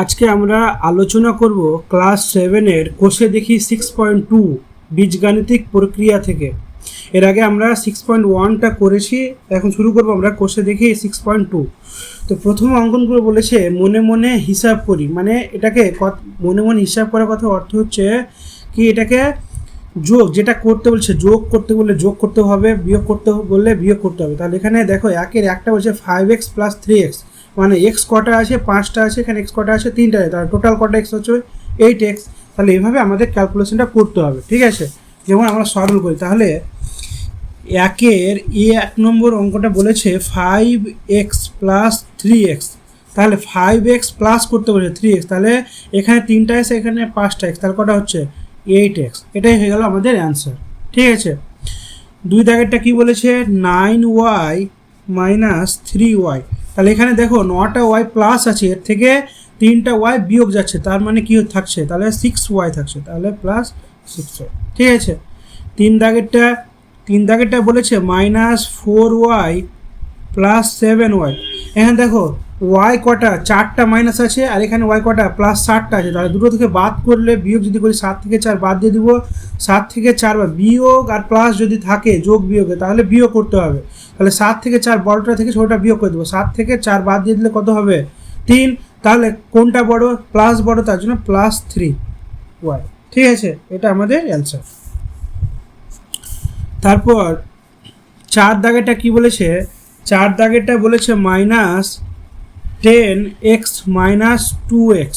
আজকে আমরা আলোচনা করব ক্লাস 7-এর কোষে দেখি 6.2 বীজগাণিতিক প্রক্রিয়া থেকে। এর আগে আমরা 6.1টা করেছি, এখন শুরু করব আমরা কোষে দেখি 6.2। তো প্রথম অঙ্কন করে বলেছে মনে মনে হিসাব করি, মানে এটাকে মনে মনে হিসাব করার কথা অর্থ হচ্ছে কি, এটাকে যোগ যেটা করতে বলছে, যোগ করতে বললে যোগ করতে হবে, বিয়োগ করতে বললে বিয়োগ করতে হবে। তাহলে এখানে দেখো একের একটা বলছে 5x + 3x, মানে এক্স কটা আছে, 5টা আছে, এখানে এক্স কটা আছে, 3টা আছে, তাহলে টোটাল কটা এক্স হচ্ছে 8x। তাহলে এইভাবে আমাদের ক্যালকুলেশনটা করতে হবে, ঠিক আছে। যেমন আমরা সলভ করি, তাহলে একের এক নম্বর অঙ্কটা বলেছে 5x + 3x, তাহলে 5x প্লাস করতে বলেছে 3x, তাহলে এখানে 3টা আছে, এখানে 5টা এক্স, তাহলে কটা হচ্ছে 8x। এটাই হয়ে গেল আমাদের অ্যান্সার, ঠিক আছে। দুই দাগেরটা কি বলেছে 9y - 3y, তাহলে এখানে দেখো 9টা y প্লাস আছে, এর থেকে 3টা y বিয়োগ যাচ্ছে, তার মানে কি থাকছে, তাহলে 6y থাকছে, তাহলে প্লাস 6y, ঠিক আছে। তিন দাগেরটা বলেছে -4y + 7y, এখানে দেখো y কটা, 4টা মাইনাস আছে, আর এখানে y কটা প্লাস 7টা আছে, তাহলে দুটো থেকে বাদ করলে, বিয়োগ যদি করি 7 থেকে 4 বাদ দিয়ে দিব, 7 থেকে 4 বিয়োগ আর প্লাস যদি থাকে যোগ বিয়োগে, তাহলে বিয়োগ করতে হবে। তাহলে 7 থেকে 4 বড়টা থেকে ছোটটা বিয়োগ করে দেবো, 7 থেকে 4 বাদ দিয়ে দিলে কত হবে 3, তাহলে কোনটা বড়, প্লাস বড়, তার জন্য +3y, ঠিক আছে। এটা আমাদের অ্যান্সার। তারপর 4 দাগেরটা কি বলেছে, 4 দাগেরটা বলেছে -10x - 2x,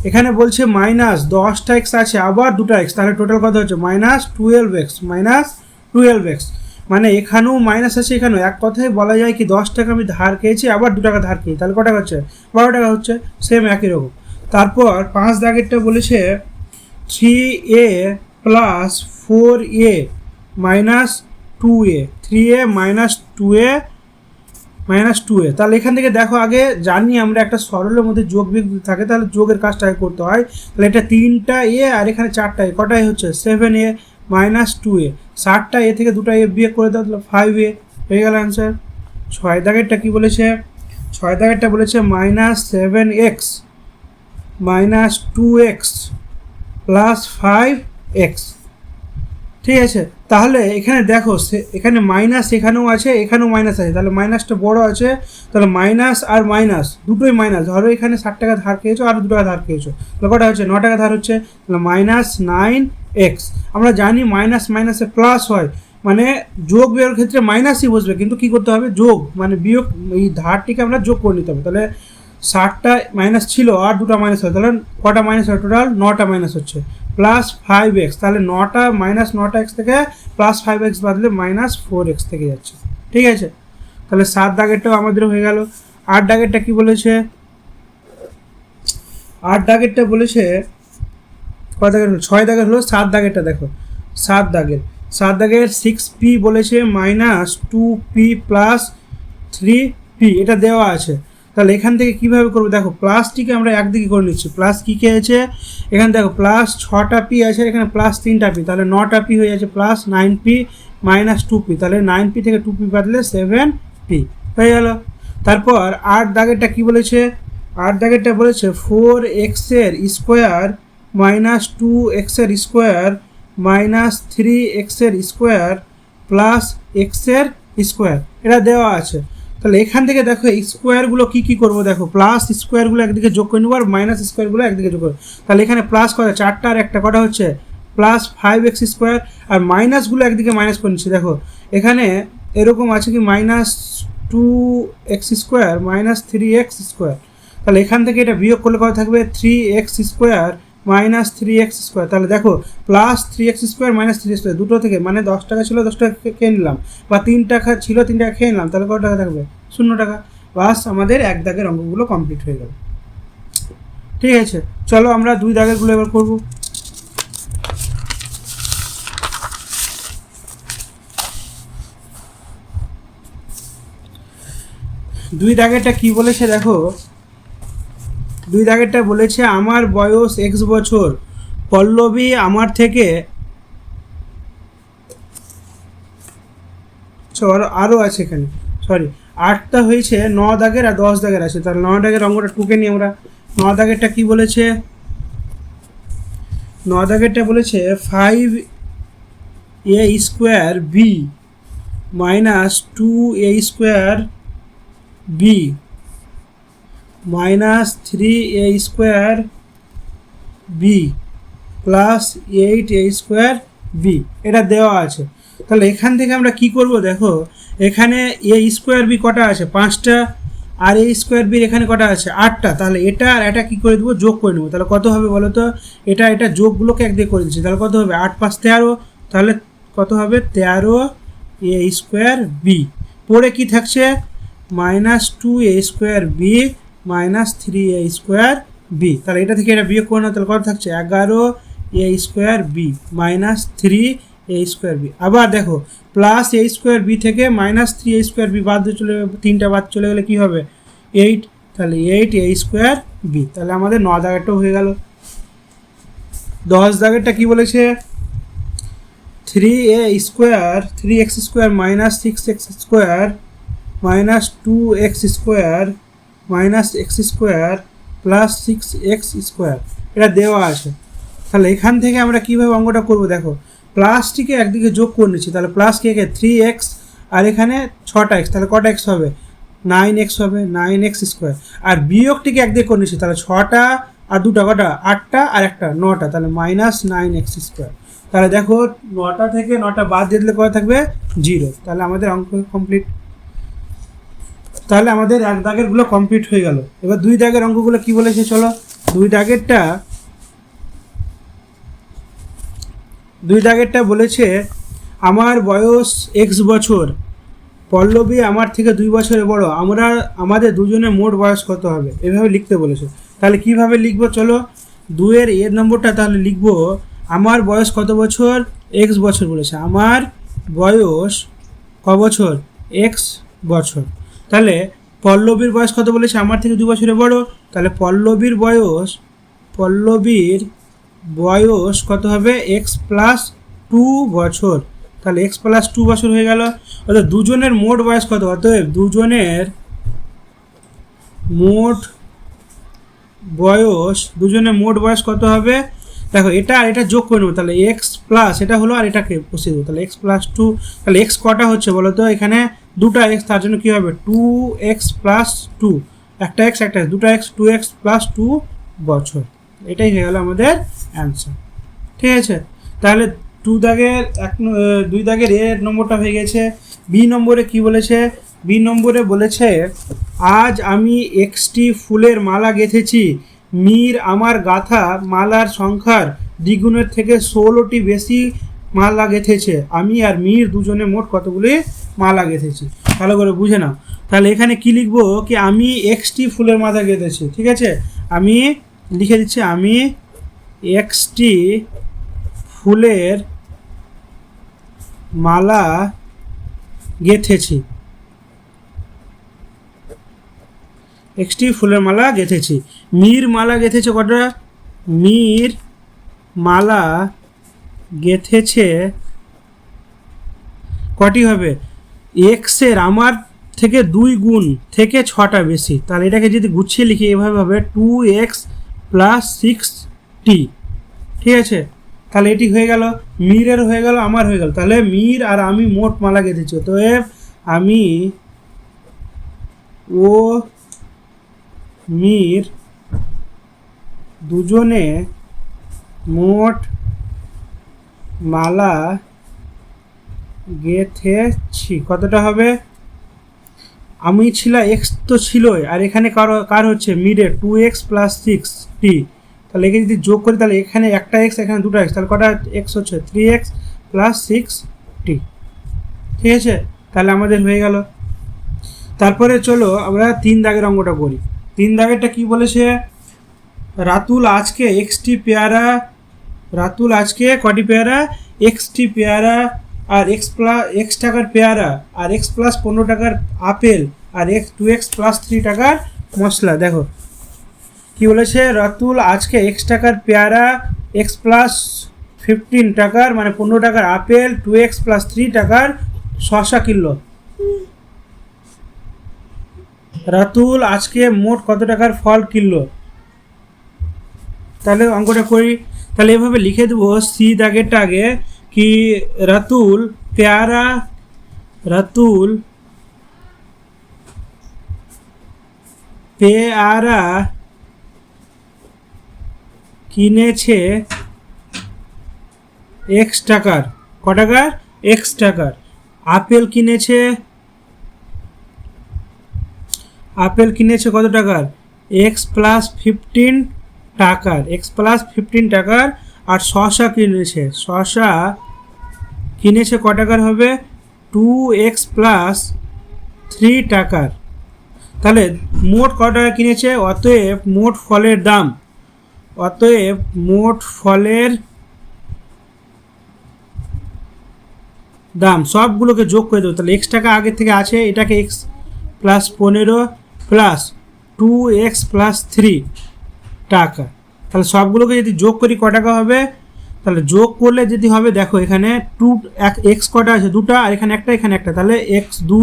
এখানে বলছে -10টা x আছে, আবার 2টা x, তাহলে টোটাল কত হচ্ছে -12x, মানে এখানেও মাইনাস আছে, এখানেও। এক কথায় বলা যায় কি 10 টাকা আমি ধার খেয়েছি, আবার 2 টাকা ধার খেয়েছি, তাহলে কত টাকা হচ্ছে 12 টাকা হচ্ছে, সেম একই রকম। তারপর 5 দাগেরটা বলেছে 3a + 4a - 2a, 3a - 2a, তাহলে এখান থেকে দেখো, আগে জানি আমরা একটা সরলের মধ্যে যোগ বিয়োগ থাকে, তাহলে যোগের কাজটা করতে হয়। তাহলে এটা 3টা a আর এখানে 4টা a, কটাই হচ্ছে 7a - 2a, 7টা a থেকে 2টা a বিয়োগ করে দাও, তাহলে 5a, হয়ে গেল অ্যান্সার। 6 দাগেরটা কি বলেছে, 6 দাগেরটা বলেছে -7x - 2x + 5x, ঠিক আছে। তাহলে এখানে দেখো, এখানে মাইনাস এখানেও আছে, এখানেও মাইনাস আছে, তাহলে মাইনাসটা বড় আছে, তাহলে মাইনাস আর মাইনাস দুটোই মাইনাস। ধরো এখানে 60 টাকা ধার খেয়েছো, আর 2 টাকা ধার খেয়েছো, তাহলে কটা হচ্ছে 9 টাকা ধার হচ্ছে, তাহলে -9x। আমরা জানি মাইনাস মাইনাসে প্লাস হয়, মানে যোগ বিয়োগের ক্ষেত্রে মাইনাসই বসবে, কিন্তু কি করতে হবে, যোগ মানে বিয়োগ, এই ধারটিকে আমরা যোগ করে নিতে হবে। তাহলে 60টা মাইনাস ছিল, আর 2টা মাইনাস হয়, তাহলে কটা মাইনাস হয়, টোটাল 9টা মাইনাস হচ্ছে, +5x, তাহলে 9টা x থেকে +5x বাদলে -4x থেকে যাচ্ছে, ঠিক আছে। তাহলে 7 দাগেরটাও আমাদের হয়ে গেল। 8 দাগেরটা কি বলেছে, 8 দাগেরটা বলেছে কত দাগের হলো, 6 দাগের হলো। 7 দাগেরটা দেখো, 7 দাগের 6p বলেছে -2p + 3p, এটা দেওয়া আছে। তাহলে এখান থেকে কিভাবে করবো, দেখো প্লাসটিকে আমরা একদিকে করে নিচ্ছি, প্লাস কী কে আছে, এখানে দেখো +6টা p আছে, এখানে +3টা p, তাহলে 9টা p হয়ে যাচ্ছে, +9p - 2p, তাহলে 9p থেকে 2p বাদলে 7p, হয়ে গেল। তারপর 8 দাগেরটা কি বলেছে, 8 দাগেরটা বলেছে 4x এর স্কোয়ার - 2x এর স্কোয়ার - 3x এর স্কোয়ার + x এর স্কোয়ার, এটা দেওয়া আছে। তাহলে এখান থেকে দেখো এই স্কোয়ারগুলো কী করবো, দেখো প্লাস স্কোয়ারগুলো একদিকে যোগ করে নেবো, আর মাইনাস স্কোয়ারগুলো একদিকে যোগ করবো। তাহলে এখানে প্লাস কত, 4টা আর একটা, কটা হচ্ছে +5x², আর মাইনাসগুলো একদিকে মাইনাস করে নিচ্ছি। দেখো এখানে এরকম আছে কি -2x² - 3x², তাহলে এখান থেকে এটা বিয়োগ করলে কত থাকবে 3x² - 3x², তাহলে দেখো +3x² - 3x², দুটো থেকে, মানে 10 টাকা ছিল 10 টাকা খেয়ে নিলাম, বা 3 টাকা ছিল 3 টাকা খেয়ে নিলাম, তাহলে কত টাকা থাকবে 0 টাকা। বাস, আমাদের 1 দাগের অঙ্কগুলো কমপ্লিট হয়ে গেল, ঠিক আছে। চলো আমরা 2 দাগেরগুলো এবার করবো। 2 দাগেরটা কি বলেছে দেখো, 2 দাগেরটা বলেছে আমার বয়স x বছর, পল্লবী আমার থেকে, আরও আছে এখানে, সরি 8টা হয়েছে, 9 দাগের আর 10 দাগের আছে, তাহলে 9 দাগের অঙ্কটা টুকে নিই আমরা। 9 দাগেরটা কি বলেছে? 9 দাগেরটা বলেছে 5a square b minus 2a square b minus 3a square b plus 8a square b, এটা দেওয়া আছে। তাহলে এখান থেকে আমরা কি করব? দেখো এখানে এ স্কোয়ার বি কটা আছে? 5টা, আর এ স্কোয়ার বি এখানে কটা আছে? 8টা। তাহলে এটা আর এটা কী করে দেবো? যোগ করে নেবো। তাহলে কত হবে বলো তো? এটা যোগগুলোকে একদিকে করে দিচ্ছি, তাহলে কত হবে? 8 5 13, তাহলে কত হবে? 13 এ স্কোয়ার বি। পরে কি থাকছে? Minus 2a square b minus 3a square b. তাহলে এটা থেকে এটা বিয়োগ করে নাও, তাহলে কত থাকছে? 11 a square b minus 3a square b. আবার দেখো প্লাস এ স্কোয়ার বি থেকে মাইনাস 3a স্কোয়ার বি বাদ দিয়ে চলে, 3টা বাদ চলে গেলে কী হবে? 8, তাহলে 8a স্কোয়ার বি। তাহলে আমাদের 9 দাগেরটাও হয়ে গেল। 10 দাগেরটা কি বলেছে? 3a square 3x square minus 6x square minus 2x square minus x square plus 6x square, এটা দেওয়া আছে। তাহলে এখান থেকে আমরা কীভাবে অঙ্কটা করব? দেখো প্লাসটিকে একদিকে যোগ করে নিচ্ছি, তাহলে প্লাস কে 3x আর এখানে 6টা x, তাহলে কটা x হবে? 9x হবে, 9x স্কোয়ার। আর বিয়োগটিকে একদিকে করে নিচ্ছি, তাহলে 6টা আর 2টা কটা? 8টা আর একটা 9টা, তাহলে মাইনাস 9x স্কোয়ার। তাহলে দেখো 9টা থেকে 9টা বাদ দিয়ে দিলে কত থাকবে? 0। তাহলে আমাদের অঙ্ক কমপ্লিট। তাহলে আমাদের 1 দাগেরগুলো কমপ্লিট হয়ে গেল। এবার 2 দাগের অঙ্কগুলো কি বলেছে চলো। 2 দাগেরটা বলেছে আমার বয়স x বছর, পল্লবী আমার থেকে 2 বছরের বড়, আমাদের দুজনের মোট বয়স কত হবে? এভাবে লিখতে বলেছে। তাহলে কিভাবে লিখবো চলো। 2 এর নম্বরটা তাহলে লিখবো আমার বয়স কত বছর? x বছর বলেছে। আমার বয়স ক বছর? x বছর। তাহলে পল্লবীর বয়স কত বলেছে? আমার থেকে 2 বছরের বড়, তাহলে পল্লবীর বয়স কত হবে? x প্লাস 2 বছর। তাহলে x প্লাস 2 বছর হয়ে গেল। অর্থাৎ দুজনের মোট বয়স কত? অতএব দুজনের মোট বয়স কত হবে? দেখো এটা আর এটা যোগ করে নেবো, তাহলে x প্লাস এটা হলো আর এটাকে বসিয়ে দেবো, তাহলে x প্লাস 2। তাহলে x কটা হচ্ছে বলো তো? এখানে 2টা x, তার জন্য কী হবে? 2x প্লাস 2, একটা x একটা x, 2টা x, 2x প্লাস 2 বছর। এটাই হয়ে গেল আমাদের অ্যান্সার। ঠিক আছে, তাহলে 2 দাগের এ নম্বরটা হয়ে গেছে। বি নম্বরে কি বলেছে? বি নম্বরে বলেছে আজ আমি 1টি ফুলের মালা গেঁথেছি, মীর আমার গাঁথা মালার সংখ্যার দ্বিগুণের থেকে 16টি বেশি মালা গেঁথেছে। আমি আর মীর দুজনে মোট কতগুলি মালা গেঁথেছি? ভালো করে বুঝে নাও। তাহলে এখানে কি লিখবো? কি আমি 1টি ফুলের মালা গেঁথেছি। ঠিক আছে, আমি লিখে দিচ্ছি আমি 1টি ফুলের মালা গেঁথেছি। 1টি ফুলের মালা গেঁথেছি। মীর মালা গেঁথেছে কটা? মীর মালা গেঁথেছে কটি হবে? এক্সের আমার থেকে 2 গুণ থেকে 6টা বেশি। তাহলে এটাকে যদি গুছিয়ে লিখি এভাবে হবে 2x প্লাস 6t। ঠিক আছে, তাহলে এটি হয়ে গেল, মীরের হয়ে গেল, আমার হয়ে গেল। তাহলে মীর আর আমি মোট মালা গেঁথেছি। তো আমি ও মীর দুজনে মোট মালা গেঁথেছি। কতটা হবে? আমি ছিলাম x তো ছিলই, আর এখানে কার হচ্ছে? মিডের 2x প্লাস 6t। তাহলে একে যদি যোগ করি তাহলে এখানে একটা x এখানে 2টা x, তাহলে কটা x হচ্ছে? 3x plus 6t। ঠিক আছে, তাহলে আমাদের হয়ে গেল। তারপরে চলো আমরা 3 দাগের অঙ্কটা করি। 3 দাগেরটা কি বলেছে? রাতুল আজকে কটি পেয়ারা? xটি পেয়ারা আর x টাকার পেয়ারা আর x প্লাস 15 টাকার আপেল আর 2x প্লাস 3 টাকার মশলা। দেখো কি বলেছে? রাতুল আজকে x টাকার পেয়ারা, x প্লাস 15 টাকার মানে 15 টাকার আপেল, 2x প্লাস 3 টাকার শসা কিনলো। রাতুল আজকে মোট কত টাকার ফল কিনলো? তাহলে অঙ্কটা করি। তাহলে এভাবে লিখে দেবো, সি দাগেরটা আগে কি রাতুল পেয়ারা, রাতুল পেয়ারা কিনেছে এক্স টাকার। ক টাকার? এক্স টাকার। আপেল কিনেছে, আপেল কিনেছে কত টাকার? এক্স প্লাস 15 টাকার, এক্স প্লাস 15 টাকার। আর শশা কিনেছে, শশা কিনেছে ক টাকার হবে? 2x প্লাস 3 টাকার। তাহলে মোট ক টাকা কিনেছে? অতএব মোট ফলের দাম, অতএব মোট ফলের দাম সবগুলোকে যোগ করে দেবো। তাহলে এক্স টাকা আগের থেকে আছে, এটাকে x plus 15 plus 2x plus 3 টাকা। তাহলে সবগুলোকে যদি যোগ করি ক টাকা হবে? তাহলে যোগ করলে যদি হবে, দেখো এখানে এক্স কটা আছে? দুটা, আর এখানে একটা, এখানে একটা। তাহলে এক্স 2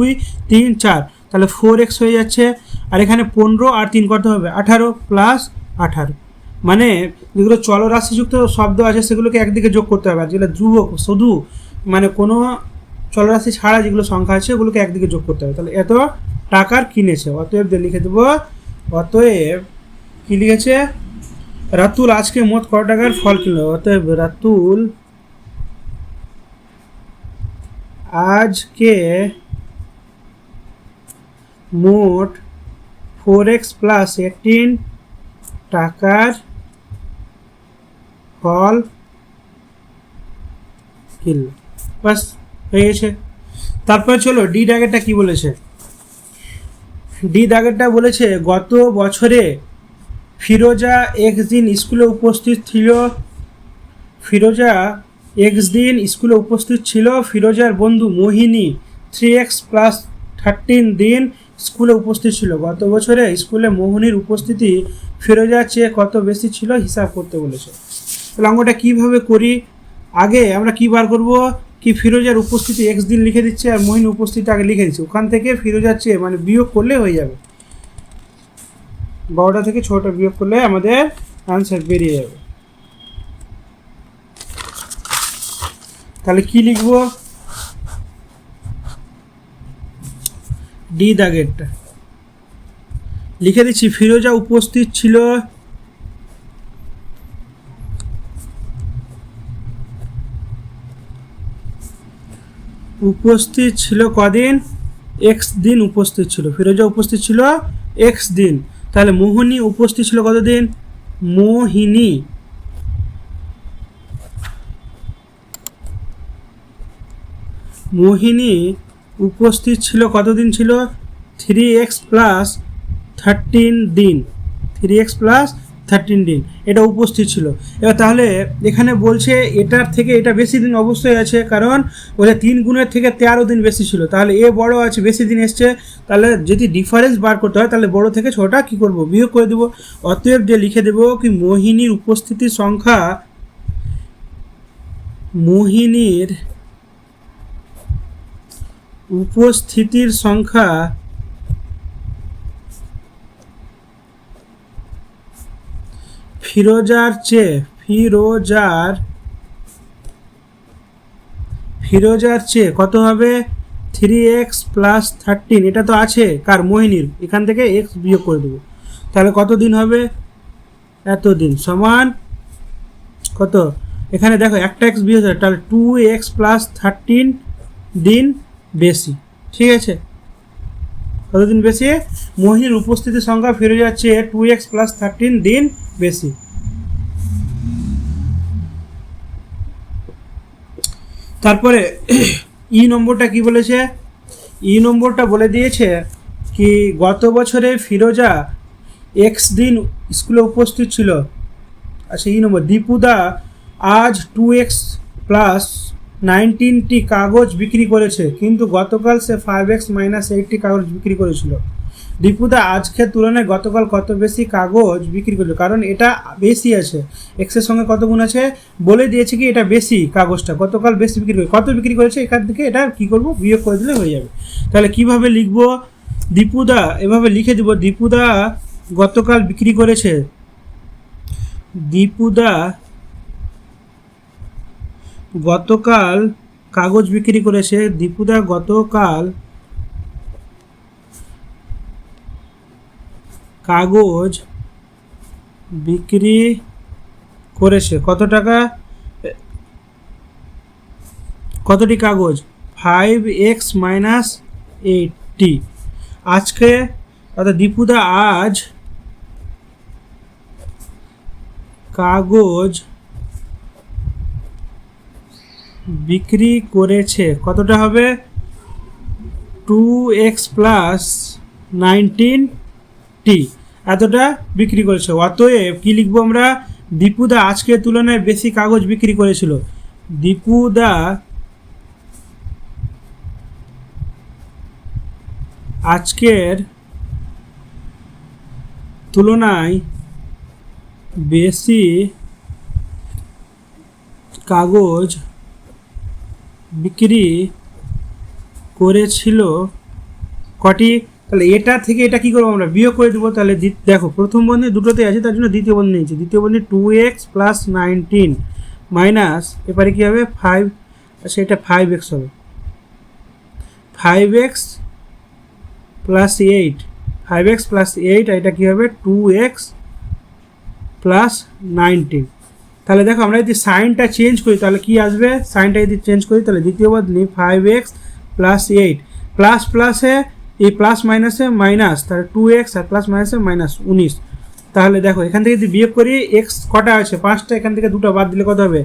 3 4, তাহলে 4x হয়ে যাচ্ছে। আর এখানে 15 আর 3 কত হবে? 18 প্লাস 18। মানে যেগুলো চলরাশিযুক্ত শব্দ আছে সেগুলোকে একদিকে যোগ করতে হবে, আর যেগুলো ধ্রুবক শুধু মানে কোনো চলরাশি ছাড়া যেগুলো সংখ্যা আছে ওগুলোকে একদিকে যোগ করতে হবে। তাহলে এত টাকার কিনেছে, অতএব লিখে দেবো, অতএব কি লিখেছে? রাতুল আজকে মোট ক টাকার ফল কিনলো। অতএব রাতুল আজকে মোট 4x প্লাস 18 টাকার ফল কিনলো। বাস হয়ে গেছে। তারপর চলো ডি দাগেরটা কি বলেছে। ডি দাগেরটা বলেছে, গত বছরে ফিরোজা এক্স দিন স্কুলে উপস্থিত ছিল, ফিরোজা এক্স দিন স্কুলে উপস্থিত ছিল। ফিরোজার বন্ধু মোহিনী 3x প্লাস 13 দিন স্কুলে উপস্থিত ছিল। গত বছরে স্কুলে মোহিনীর উপস্থিতি ফিরোজার চেয়ে কত বেশি ছিল হিসাব করতে বলেছে। তাহলে অঙ্কটা কীভাবে করি? আগে আমরা কী বার করব? কি ফিরোজার উপস্থিতি এক্স দিন লিখে দিচ্ছে, আর মোহিনী উপস্থিতি আগে লিখে দিচ্ছে। ওখান থেকে ফিরোজার চেয়ে মানে বিয়োগ করলে হয়ে যাবে, 12টা থেকে 6টা বিয়োগ করলে আমাদের আনসার বেরিয়ে যাবে। তাহলে কি লিখব? ডি দাগেরটা লিখে দিচ্ছি, ফিরোজা উপস্থিত ছিল কদিন? এক্স দিন উপস্থিত ছিল। ফিরোজা উপস্থিত ছিল এক্স দিন। তাহলে মোহিনী উপস্থিত ছিল কতদিন? মোহিনী উপস্থিত ছিল কতদিন ছিল? 3x প্লাস 13 দিন, 3x প্লাস 13 দিন এটা উপস্থিত ছিল। এবার তাহলে এখানে বলছে এটার থেকে এটা বেশি দিন অবশ্যই আছে, কারণ বলে 3 গুণের থেকে 13 দিন বেশি ছিল। তাহলে এ বড় আছে, বেশি দিন এসছে। তাহলে যদি ডিফারেন্স বার করতে হয় তাহলে বড় থেকে ছোটটা কী করব? বিয়োগ করে দেবো। অতএব যে লিখে দেবো কি মোহিনীর উপস্থিতির সংখ্যা, মোহিনীর উপস্থিতির সংখ্যা ফিরোজার চেয়ে কত হবে? 3x plus 13। এটা তো আছে কার? মোহিনীর। এখান থেকে x বিয়োগ করে দেবো। তাহলে কত দিন হবে? এত দিন সমান কত? এখানে দেখো একটা x বিয়োগ হবে, তাহলে 2x প্লাস 13 দিন বেশি। ঠিক আছে, কতদিন বেশি? মোহিনীর উপস্থিতির সংখ্যা ফিরোজার চেয়ে 2x প্লাস 13 দিন বেশি। তারপরে ই নম্বরটা কি বলেছে? ই নম্বরটা বলে দিয়েছে কি গত বছরে ফিরোজা এক্স দিন স্কুলে উপস্থিত ছিল। আচ্ছা, ই নম্বর, দীপুদা আজ 2x প্লাস 19টি কাগজ বিক্রি করেছে, কিন্তু গতকাল সে 5x মাইনাস 8টি কাগজ বিক্রি করেছিল। দীপুদা আজকের তুলনায় গতকাল কত বেশি কাগজ বিক্রি করলো? কারণ এটা বেশি আছে, এক্সের সঙ্গে কত গুণ আছে বলে দিয়েছে কি এটা বেশি, কাগজটা গতকাল বেশি বিক্রি করে। কত বিক্রি করেছে এখান থেকে এটা কি করব? বিয়োগ করে দিলে হয়ে যাবে। তাহলে কিভাবে লিখব? দীপুদা এভাবে লিখে দেব, দীপুদা গতকাল বিক্রি করেছে দীপুদা গতকাল কাগজ বিক্রি করেছে। দীপুদা গতকাল কাগজ বিক্রি করেছে। কত টাকা, কতটি কাগজ? 5x - 8টি। আজকে অর্থাৎ দীপুদা আজ কাগজ বিক্রি করেছে। কতটা হবে? 2x + 19টি। এতটা বিক্রি করেছে। অতএব কি লিখবো আমরা? দীপুদা আজকের তুলনায় বেশি কাগজ বিক্রি করেছিল। দীপুদা আজকের তুলনায় বেশি কাগজ বিক্রি করেছিল। কটি? তাহলে এটা থেকে এটা কি করবো আমরা? বিয়োগ করে দেবো। তাহলে দেখো প্রথম বন্ধনী দুটোতে আছে, তার জন্য দ্বিতীয় বন্ধনী নিয়েছি। দ্বিতীয় বন্ধনী 2x + 19 মাইনাস এবারে কী হবে 5, সেটা 5x হবে। 5x + 8, 5x + 8, এটা কী হবে 2x + 19। তাহলে দেখো আমরা যদি সাইনটা চেঞ্জ করি তাহলে কি আসবে? সাইনটা যদি চেঞ্জ করি তাহলে দ্বিতীয় বন্ধনী 5x + 8 প্লাস প্লাসে এই প্লাস মাইনাসে মাইনাস, তাহলে 2x আর প্লাস মাইনাসে -19। তাহলে দেখো এখান থেকে যদি বিয়োগ করি x কটা আছে? 5টা, এখান থেকে 2টা বাদ দিলে কত হবে?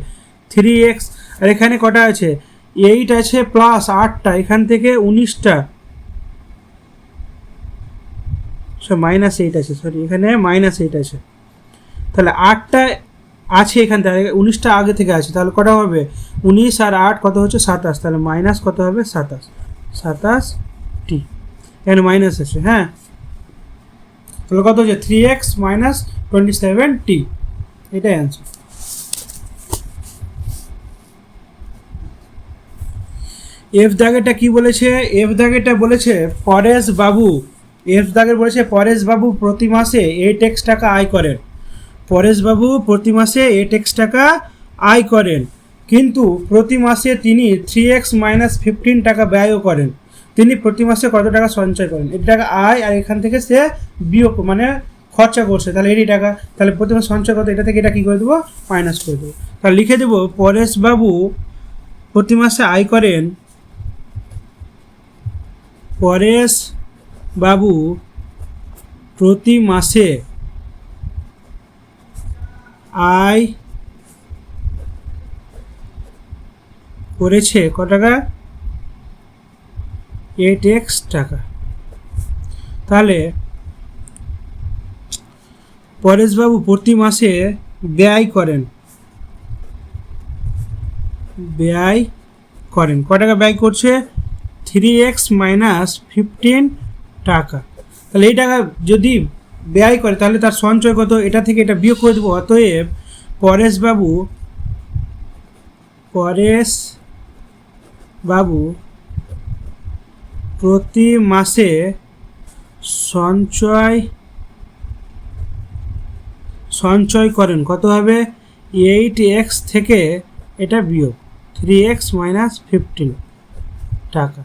3x। আর এখানে কটা আছে? 8 আছে প্লাস 8টা, এখান থেকে 19টা, -8 আছে, সরি এখানে -8 আছে। তাহলে 8টা আছে এখান থেকে, 19টা আগে থেকে আছে, তাহলে কটা হবে? 19 আর 8 কত হচ্ছে? 27। তাহলে মাইনাস কত হবে? 27টি। এখানে মাইনাস আছে, হ্যাঁ। তাহলে কত হচ্ছে? 3x - 27t। এটাই অ্যান্সার। এফ দাগেরটা কি বলেছে? এফ দাগেরটা বলেছে পরেশ বাবু, এফ দাগের বলেছে পরেশ বাবু প্রতি মাসে 8x টাকা আয় করেন। পরেশবাবু প্রতি মাসে 8x টাকা আয় করেন, কিন্তু প্রতি মাসে তিনি 3x - 15 টাকা ব্যয়ও করেন। তিনি প্রতি মাসে কত টাকা সঞ্চয় করেন? এই টাকা আয়, আর এখান থেকে সে বিয়োগ মানে খরচা করছে, তাহলে এরই টাকা। তাহলে প্রতি মাসে সঞ্চয় কত? এটা থেকে এটা কী করে দেবো? মাইনাস করে দেবো। তাহলে লিখে দেবো পরেশবাবু প্রতি মাসে আয় করেন, পরেশবাবু প্রতি মাসে আয় করেছে কত টাকা? 8x টাকা। তাহলে পরেশবাবু প্রতি মাসে ব্যয় করেন, কত টাকা ব্যয় করছে? 3x - 15 টাকা। তাহলে এই টাকা যদি ব্যয় করে তাহলে তার সঞ্চয় কত? এটা থেকে এটা বিয়োগ করে দেবো। অতএব পরেশবাবু প্রতি মাসে সঞ্চয় করেন কত হবে? 8x থেকে এটা বিয়োগ 3x - 15 টাকা।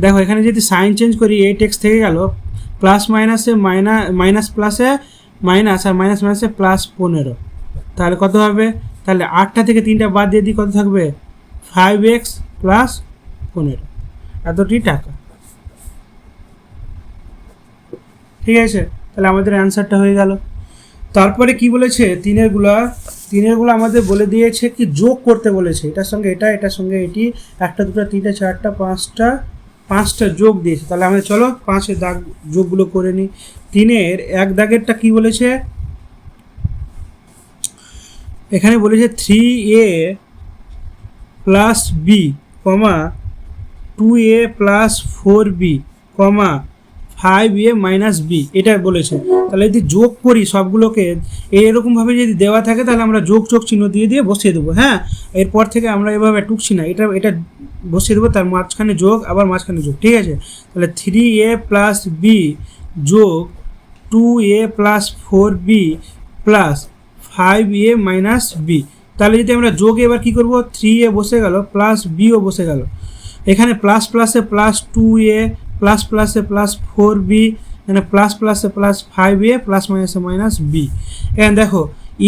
দেখো এখানে যদি সাইন চেঞ্জ করি 8x থেকে গেল প্লাস মাইনাসে মাইনাস প্লাসে মাইনাস, আর মাইনাস মাইনাসে +15। তাহলে কত হবে? তাহলে 8টা থেকে 3টা বাদ দিয়ে দিই, কত থাকবে? 5x + 15, এতটি টাকা। ঠিক আছে, তাহলে আমাদের অ্যান্সারটা হয়ে গেল। তারপরে কি বলেছে? তিনেরগুলো আমাদের বলে দিয়েছে কি যোগ করতে বলেছে। এটার সঙ্গে এটা, এটার সঙ্গে এটি, 1টা 2টা 3টা 4টা 5টা যোগ দিয়েছে। তাহলে আমাদের চলো 5-এর দাগ যোগগুলো করে নিই। 3-এর 1 দাগেরটা কি বলেছে? এখানে বলেছে 3a + b, 2a + 4b, 5a - b, এটা বলেছে। তাহলে যদি যোগ করি সবগুলোকে এরকমভাবে যদি দেওয়া থাকে তাহলে আমরা যোগ চিহ্ন দিয়ে বসিয়ে দেবো, হ্যাঁ। এরপর থেকে আমরা এভাবে টুকছি না, এটা বসিয়ে দেবো, তার মাঝখানে যোগ, আবার মাঝখানে যোগ, ঠিক আছে। তাহলে 3a + b যোগ 2a + 4b 5a minus B. তাহলে যদি আমরা যোগে এবার কী করবো, 3a বসে গেল প্লাস বিও বসে গেল, এখানে প্লাস প্লাসে প্লাস 2a প্লাস প্লাসে প্লাস 4b, এখানে প্লাস প্লাসে প্লাস 5a প্লাস মাইনাসে মাইনাস বি। এখানে দেখো